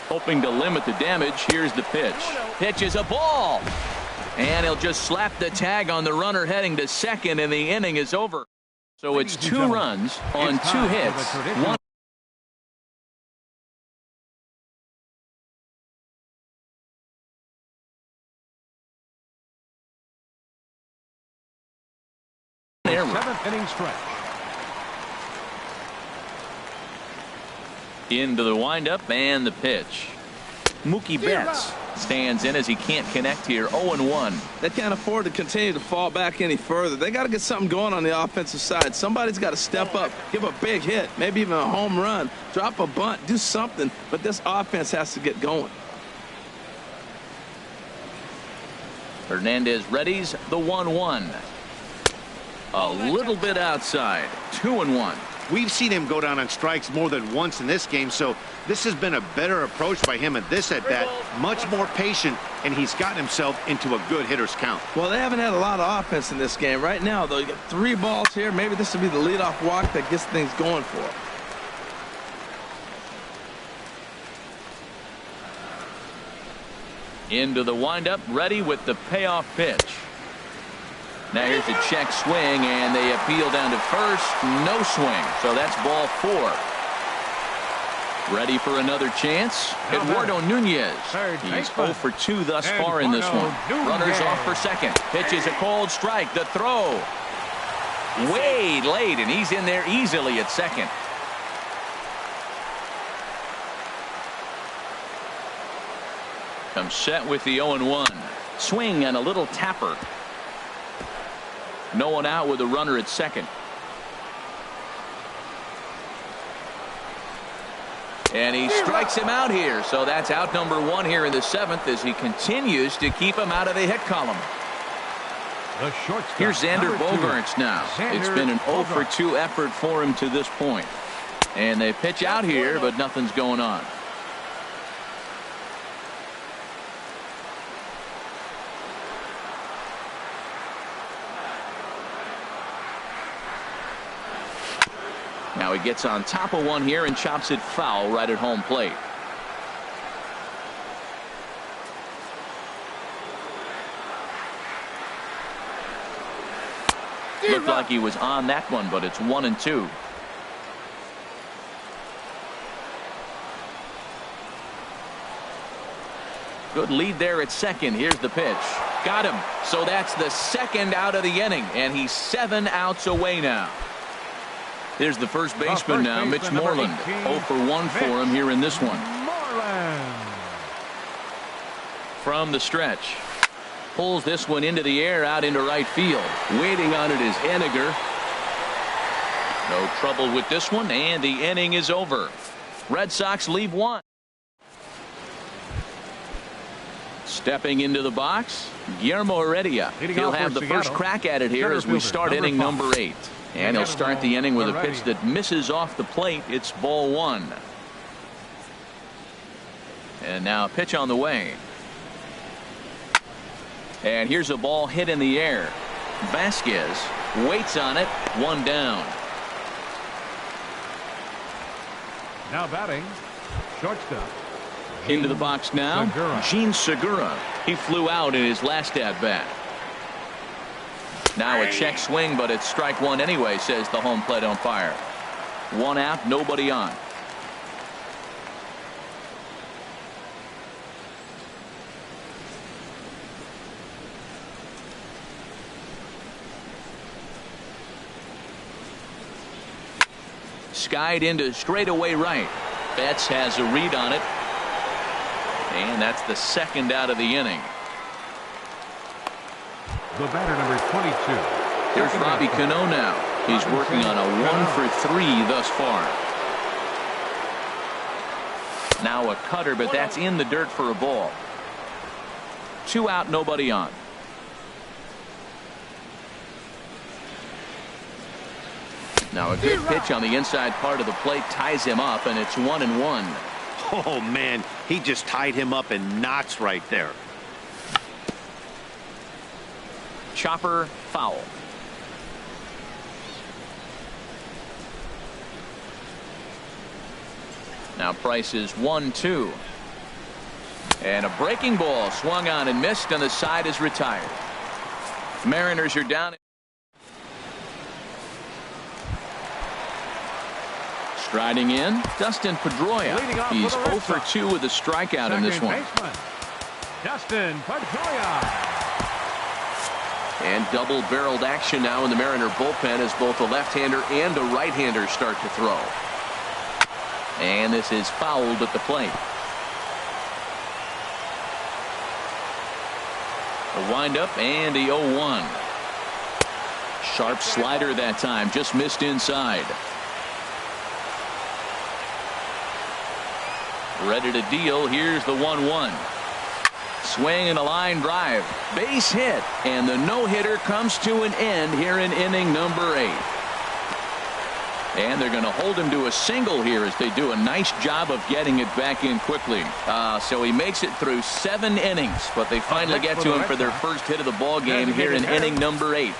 Hoping to limit the damage, here's the pitch. Pitch is a ball. And he'll just slap the tag on the runner heading to second, and the inning is over. So it's 2 runs on 2 hits. 1 error. 7th inning stretch. Into the windup and the pitch. Mookie Betts stands in as he can't connect here. 0-1. They can't afford to continue to fall back any further. They got to get something going on the offensive side. Somebody's got to step up, give a big hit, maybe even a home run, drop a bunt, do something. But this offense has to get going. Hernandez readies the 1-1. A little bit outside. 2-1. We've seen him go down on strikes more than once in this game, so this has been a better approach by him at this at-bat. Much more patient, and he's gotten himself into a good hitter's count. Well, they haven't had a lot of offense in this game. Right now, though, you got 3 balls here. Maybe this will be the leadoff walk that gets things going for him. Into the windup, ready with the payoff pitch. Now here's a check swing, and they appeal down to first. No swing, so that's ball 4. Ready for another chance. Eduardo Nunez. He's 0 for 2 thus far in this one. Runners off for second. Pitch is a cold strike. The throw. Way late, and he's in there easily at second. Comes set with the 0-1. Swing and a little tapper. No one out with a runner at second. And he strikes him out here. So that's out number 1 here in the 7th as he continues to keep him out of the hit column. Here's Xander Bogaerts now. It's been an 0 for 2 effort for him to this point. And they pitch out here, but nothing's going on. Now he gets on top of one here and chops it foul right at home plate. Looked like he was on that one, but it's 1-2. Good lead there at second. Here's the pitch. Got him. So that's the second out of the inning, and he's 7 outs away now. Here's the first baseman now, Mitch Moreland. 0 for 1 for him here in this one. From the stretch. Pulls this one into the air out into right field. Waiting on it is Henniger. No trouble with this one, and the inning is over. Red Sox leave one. Stepping into the box, Guillermo Heredia. He'll have the first crack at it here as we start inning number 8. And he'll start the inning with a pitch that misses off the plate. It's ball 1. And now a pitch on the way. And here's a ball hit in the air. Vasquez waits on it. 1 down. Now batting, shortstop. Into the box now, Gene Segura. He flew out in his last at bat. Now a check swing, but it's strike 1 anyway, says the home plate umpire. 1 out, nobody on. Skied into straightaway right. Betts has a read on it. And that's the second out of the inning. The batter, number 22. Here's Robbie Cano now. He's working on a 1 for 3 thus far. Now a cutter, but that's in the dirt for a ball. 2 out, nobody on. Now a good pitch on the inside part of the plate ties him up, and it's 1-1. Oh, man, he just tied him up in knots right there. Chopper foul. Now Price is 1-2. And a breaking ball swung on and missed, and the side is retired. Mariners are down. Striding in, Dustin Pedroia. He's 0 for 2 with a strikeout in this one. Dustin Pedroia. And double-barreled action now in the Mariner bullpen as both a left-hander and a right-hander start to throw. And this is fouled at the plate. A windup and the 0-1. Sharp slider that time, just missed inside. Ready to deal. Here's the 1-1. Swing and a line drive. Base hit. And the no-hitter comes to an end here in inning number 8. And they're going to hold him to a single here as they do a nice job of getting it back in quickly. So he makes it through 7 innings, but they finally get to him for their first hit of the ball game here in inning number 8.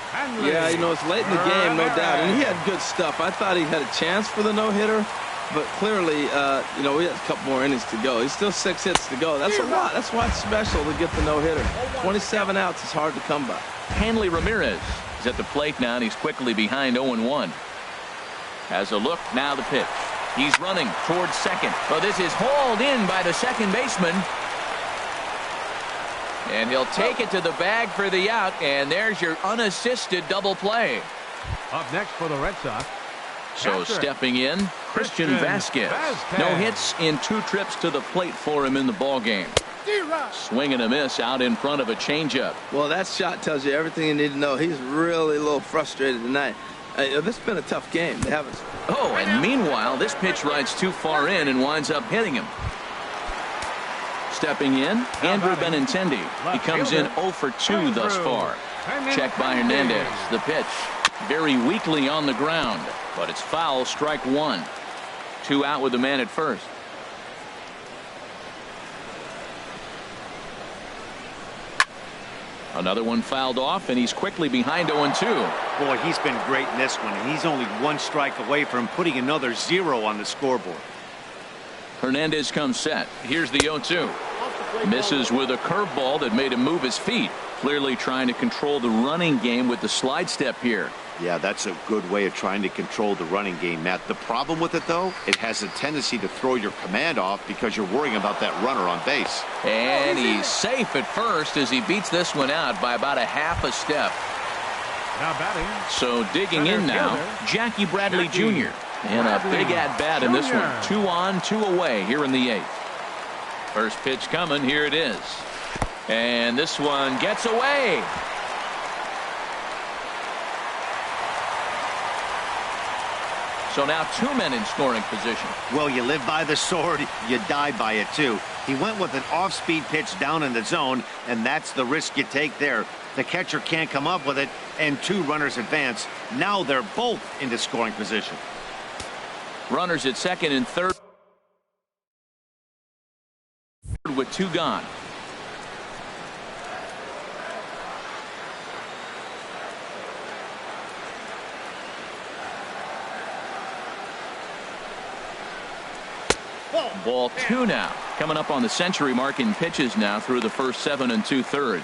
Yeah, you know, it's late in the game, no doubt. And he had good stuff. I thought he had a chance for the no-hitter. But clearly, you know, we have a couple more innings to go. He's still 6 hits to go. That's a lot. That's why it's special to get the no-hitter. 27 outs is hard to come by. Hanley Ramirez is at the plate now, and he's quickly behind 0-1. Has a look, now the pitch. He's running towards second. Well, this is hauled in by the second baseman. And he'll take it to the bag for the out, and there's your unassisted double play. Up next for the Red Sox. So stepping in, Christian Vasquez. No hits in 2 trips to the plate for him in the ball game. Swing and a miss out in front of a changeup. Well, that shot tells you everything you need to know. He's really a little frustrated tonight. This has been a tough game. They haven't. Oh, and meanwhile, this pitch rides too far in and winds up hitting him. Stepping in, Andrew Benintendi. He comes in 0 for 2 thus far. Check by Hernandez. The pitch very weakly on the ground, but it's foul, strike 1. 2 out with the man at first. Another one fouled off, and he's quickly behind 0-2. Boy, he's been great in this one, and he's only one strike away from putting another 0 on the scoreboard. Hernandez comes set. Here's the 0-2. Misses with a curveball that made him move his feet. Clearly trying to control the running game with the slide step here. Yeah, that's a good way of trying to control the running game, Matt. The problem with it, though, it has a tendency to throw your command off because you're worrying about that runner on base. And he's safe at first as he beats this one out by about a half a step. Now batting. So digging in now, Jackie Bradley Jr. And a big at-bat in this one. 2 on, 2 away here in the 8th. First pitch coming. Here it is. And this one gets away. So now 2 men in scoring position. Well, you live by the sword, you die by it, too. He went with an off-speed pitch down in the zone, and that's the risk you take there. The catcher can't come up with it, and 2 runners advance. Now they're both into scoring position. Runners at second and third with 2 gone. Ball 2 now. Coming up on the century mark in pitches now through the first 7 2/3.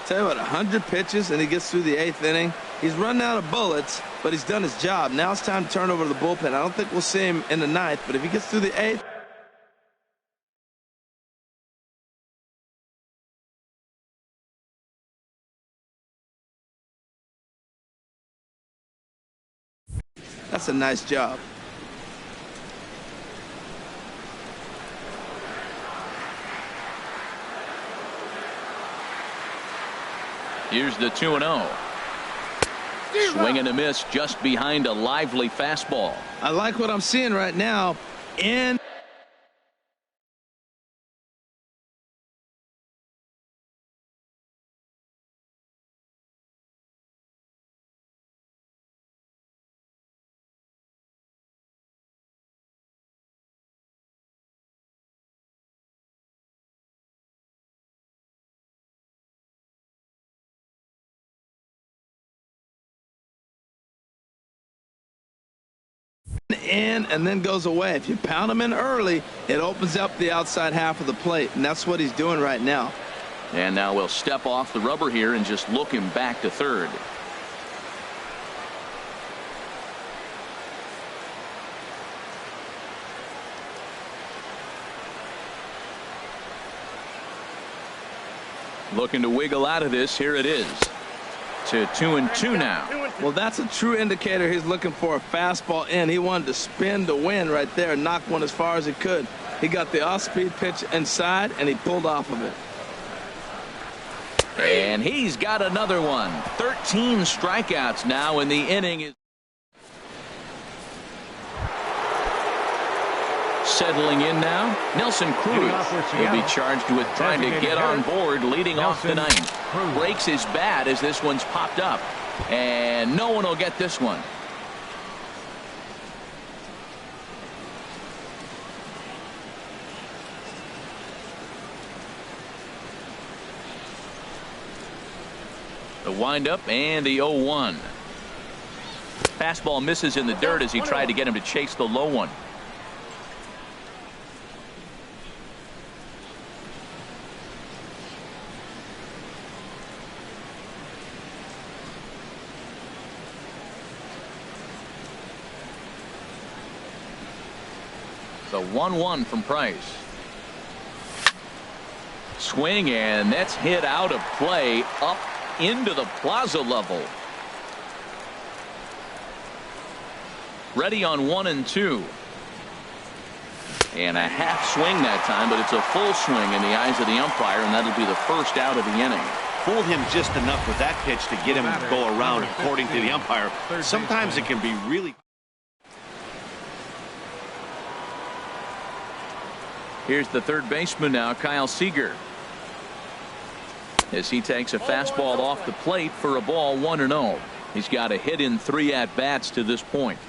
Tell you what, 100 pitches and he gets through the 8th inning. He's running out of bullets, but he's done his job. Now it's time to turn over to the bullpen. I don't think we'll see him in the 9th, but if he gets through the 8th. That's a nice job. Here's the 2-0. Swing and a miss just behind a lively fastball. I like what I'm seeing right now. And and then goes away. If you pound him in early, it opens up the outside half of the plate, and that's what he's doing right now. And now we'll step off the rubber here and just look him back to third. Looking to wiggle out of this. Here it is. To 2-2 now. Well, that's a true indicator he's looking for a fastball in. He wanted to spin to win right there, knock one as far as he could. He got the off-speed pitch inside, and he pulled off of it. And he's got another one. 13 strikeouts now in the inning. Settling in now, Nelson Cruz will be charged with trying to get on board leading off the 9th. Breaks his bat as this one's popped up. And no one will get this one. The windup and the 0-1. Fastball misses in the dirt as he tried to get him to chase the low one. The 1-1 from Price. Swing, and that's hit out of play up into the plaza level. Ready on 1-2. And a half swing that time, but it's a full swing in the eyes of the umpire, and that'll be the first out of the inning. Fooled him just enough with that pitch to get him to go around, according to the umpire. Sometimes it can be really. Here's the third baseman now, Kyle Seager, as he takes a fastball off the plate for a ball 1-0. He's got a hit in 3 at-bats to this point.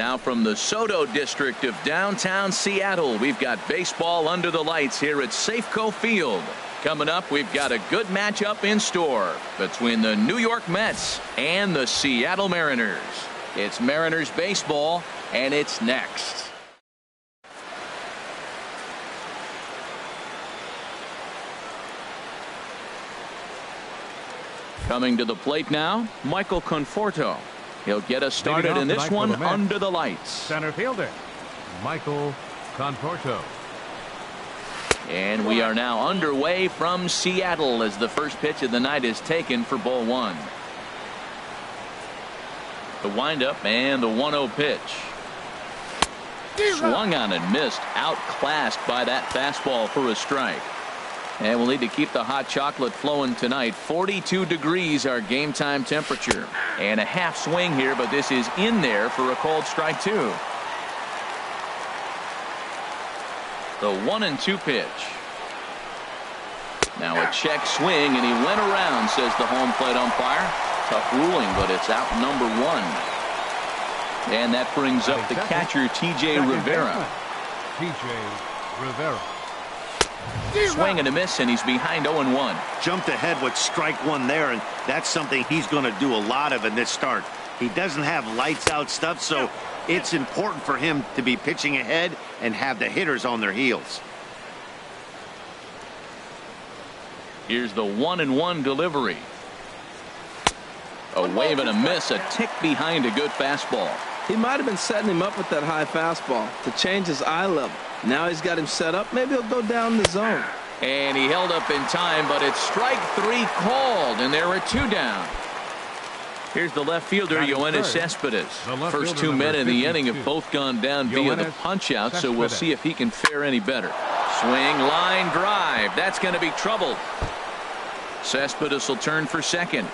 Now from the Soto district of downtown Seattle, we've got baseball under the lights here at Safeco Field. Coming up, we've got a good matchup in store between the New York Mets and the Seattle Mariners. It's Mariners baseball, and it's next. Coming to the plate now, Michael Conforto. He'll get us started in this one under the lights. Center fielder, Michael Conforto. And we are now underway from Seattle as the first pitch of the night is taken for ball one. The windup and the 1-0 pitch. Swung on and missed, outclassed by that fastball for a strike. And we'll need to keep the hot chocolate flowing tonight. 42 degrees our game time temperature. And a half swing here, but this is in there for a called strike two. The 1-2 pitch. Now a check swing, and he went around, says the home plate umpire. Tough ruling, but it's out number one. And that brings up the catcher, T.J. Rivera. T.J. Rivera. Swing and a miss, and he's behind 0-1. Jumped ahead with strike one there, and that's something he's going to do a lot of in this start. He doesn't have lights out stuff, so it's important for him to be pitching ahead and have the hitters on their heels. Here's the 1-1 delivery. A wave and a miss, a tick behind a good fastball. He might have been setting him up with that high fastball to change his eye level. Now he's got him set up. Maybe he'll go down the zone. And he held up in time, but it's strike three called, and there are two down. Here's the left fielder, Yoenis Cespedes. First two men in the inning have both gone down via the punch-out, so we'll see if he can fare any better. Swing, line, drive. That's going to be trouble. Cespedes will turn for second.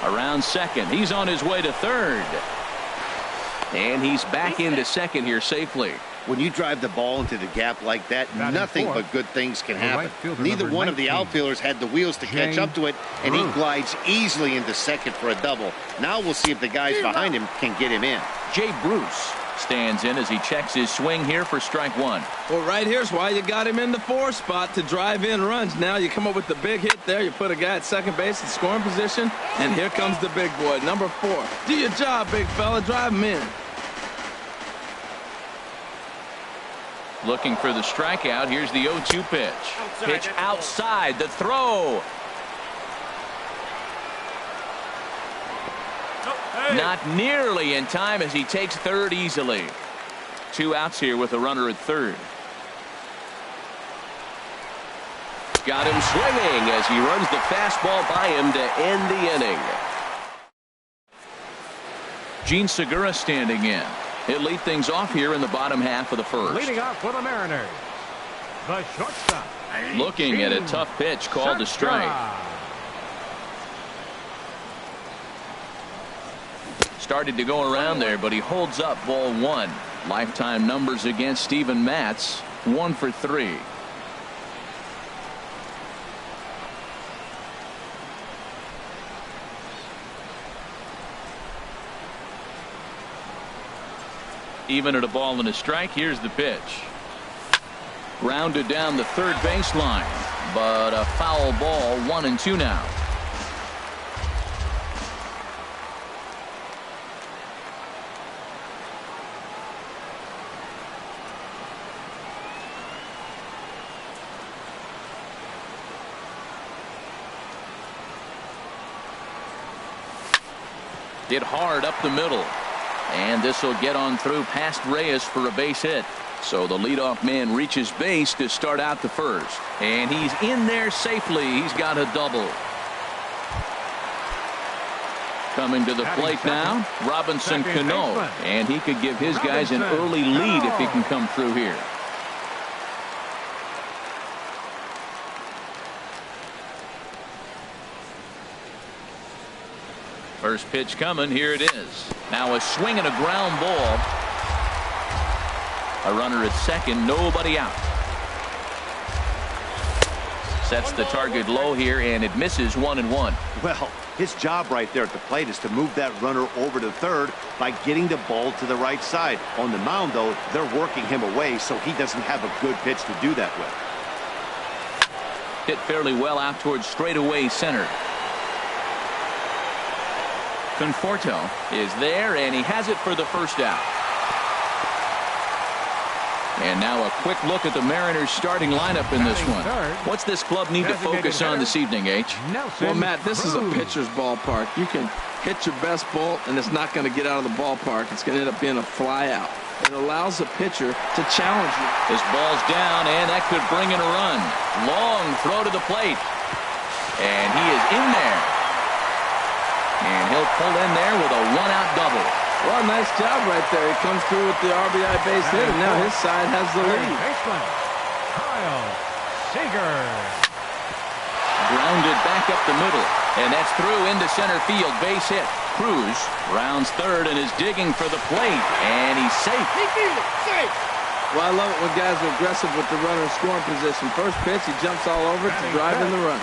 Around second. He's on his way to third. And he's back into second here safely. When you drive the ball into the gap like that, nothing but good things can happen. Neither one of the outfielders had the wheels to catch up to it, and he glides easily into second for a double. Now we'll see if the guys behind him can get him in. Jay Bruce stands in as he checks his swing here for strike one. Well, right here's why you got him in the 4 spot to drive in runs. Now you come up with the big hit there. You put a guy at second base in scoring position, and here comes the big boy, number 4. Do your job, big fella. Drive him in. Looking for the strikeout. Here's the 0-2 pitch. Pitch outside. The throw. Not nearly in time as he takes third easily. 2 outs here with a runner at third. Got him swinging as he runs the fastball by him to end the inning. Gene Segura standing in. He'll lead things off here in the bottom half of the first. Leading off for the Mariners, the shortstop. Looking at a tough pitch called a strike. Started to go around there, but he holds up ball one. Lifetime numbers against Steven Matz, 1 for 3. Even at a ball and a strike, here's the pitch. Grounded down the third baseline, but a foul ball, 1-2 now. Hit hard up the middle. And this will get on through past Reyes for a base hit. So the leadoff man reaches base to start out the first. And he's in there safely. He's got a double. Coming to the plate now, Robinson Cano. And he could give his guys an early lead if he can come through here. First pitch coming. Here it is. Now a swing and a ground ball. A runner at second. Nobody out. Sets the target low here, and it misses 1-1. Well, his job right there at the plate is to move that runner over to third by getting the ball to the right side. On the mound, though, they're working him away, so he doesn't have a good pitch to do that with. Hit fairly well out towards straightaway center. Conforto is there, and he has it for the first out. And now a quick look at the Mariners starting lineup in this one. What's this club need to focus on this evening, H? Well, Matt, this is a pitcher's ballpark. You can hit your best ball, and it's not going to get out of the ballpark. It's going to end up being a fly out. It allows the pitcher to challenge you. This ball's down, and that could bring in a run. Long throw to the plate. And he is in there. And he'll pull in there with a one-out double. Well, nice job right there. He comes through with the RBI base hit, and now his side has the lead. Baseman, Kyle Seager. Grounded back up the middle, and that's through into center field. Base hit. Cruz rounds third and is digging for the plate, and he's safe. Safe. Well, I love it when guys are aggressive with the runner in scoring position. First pitch, he jumps all over it to drive in the run.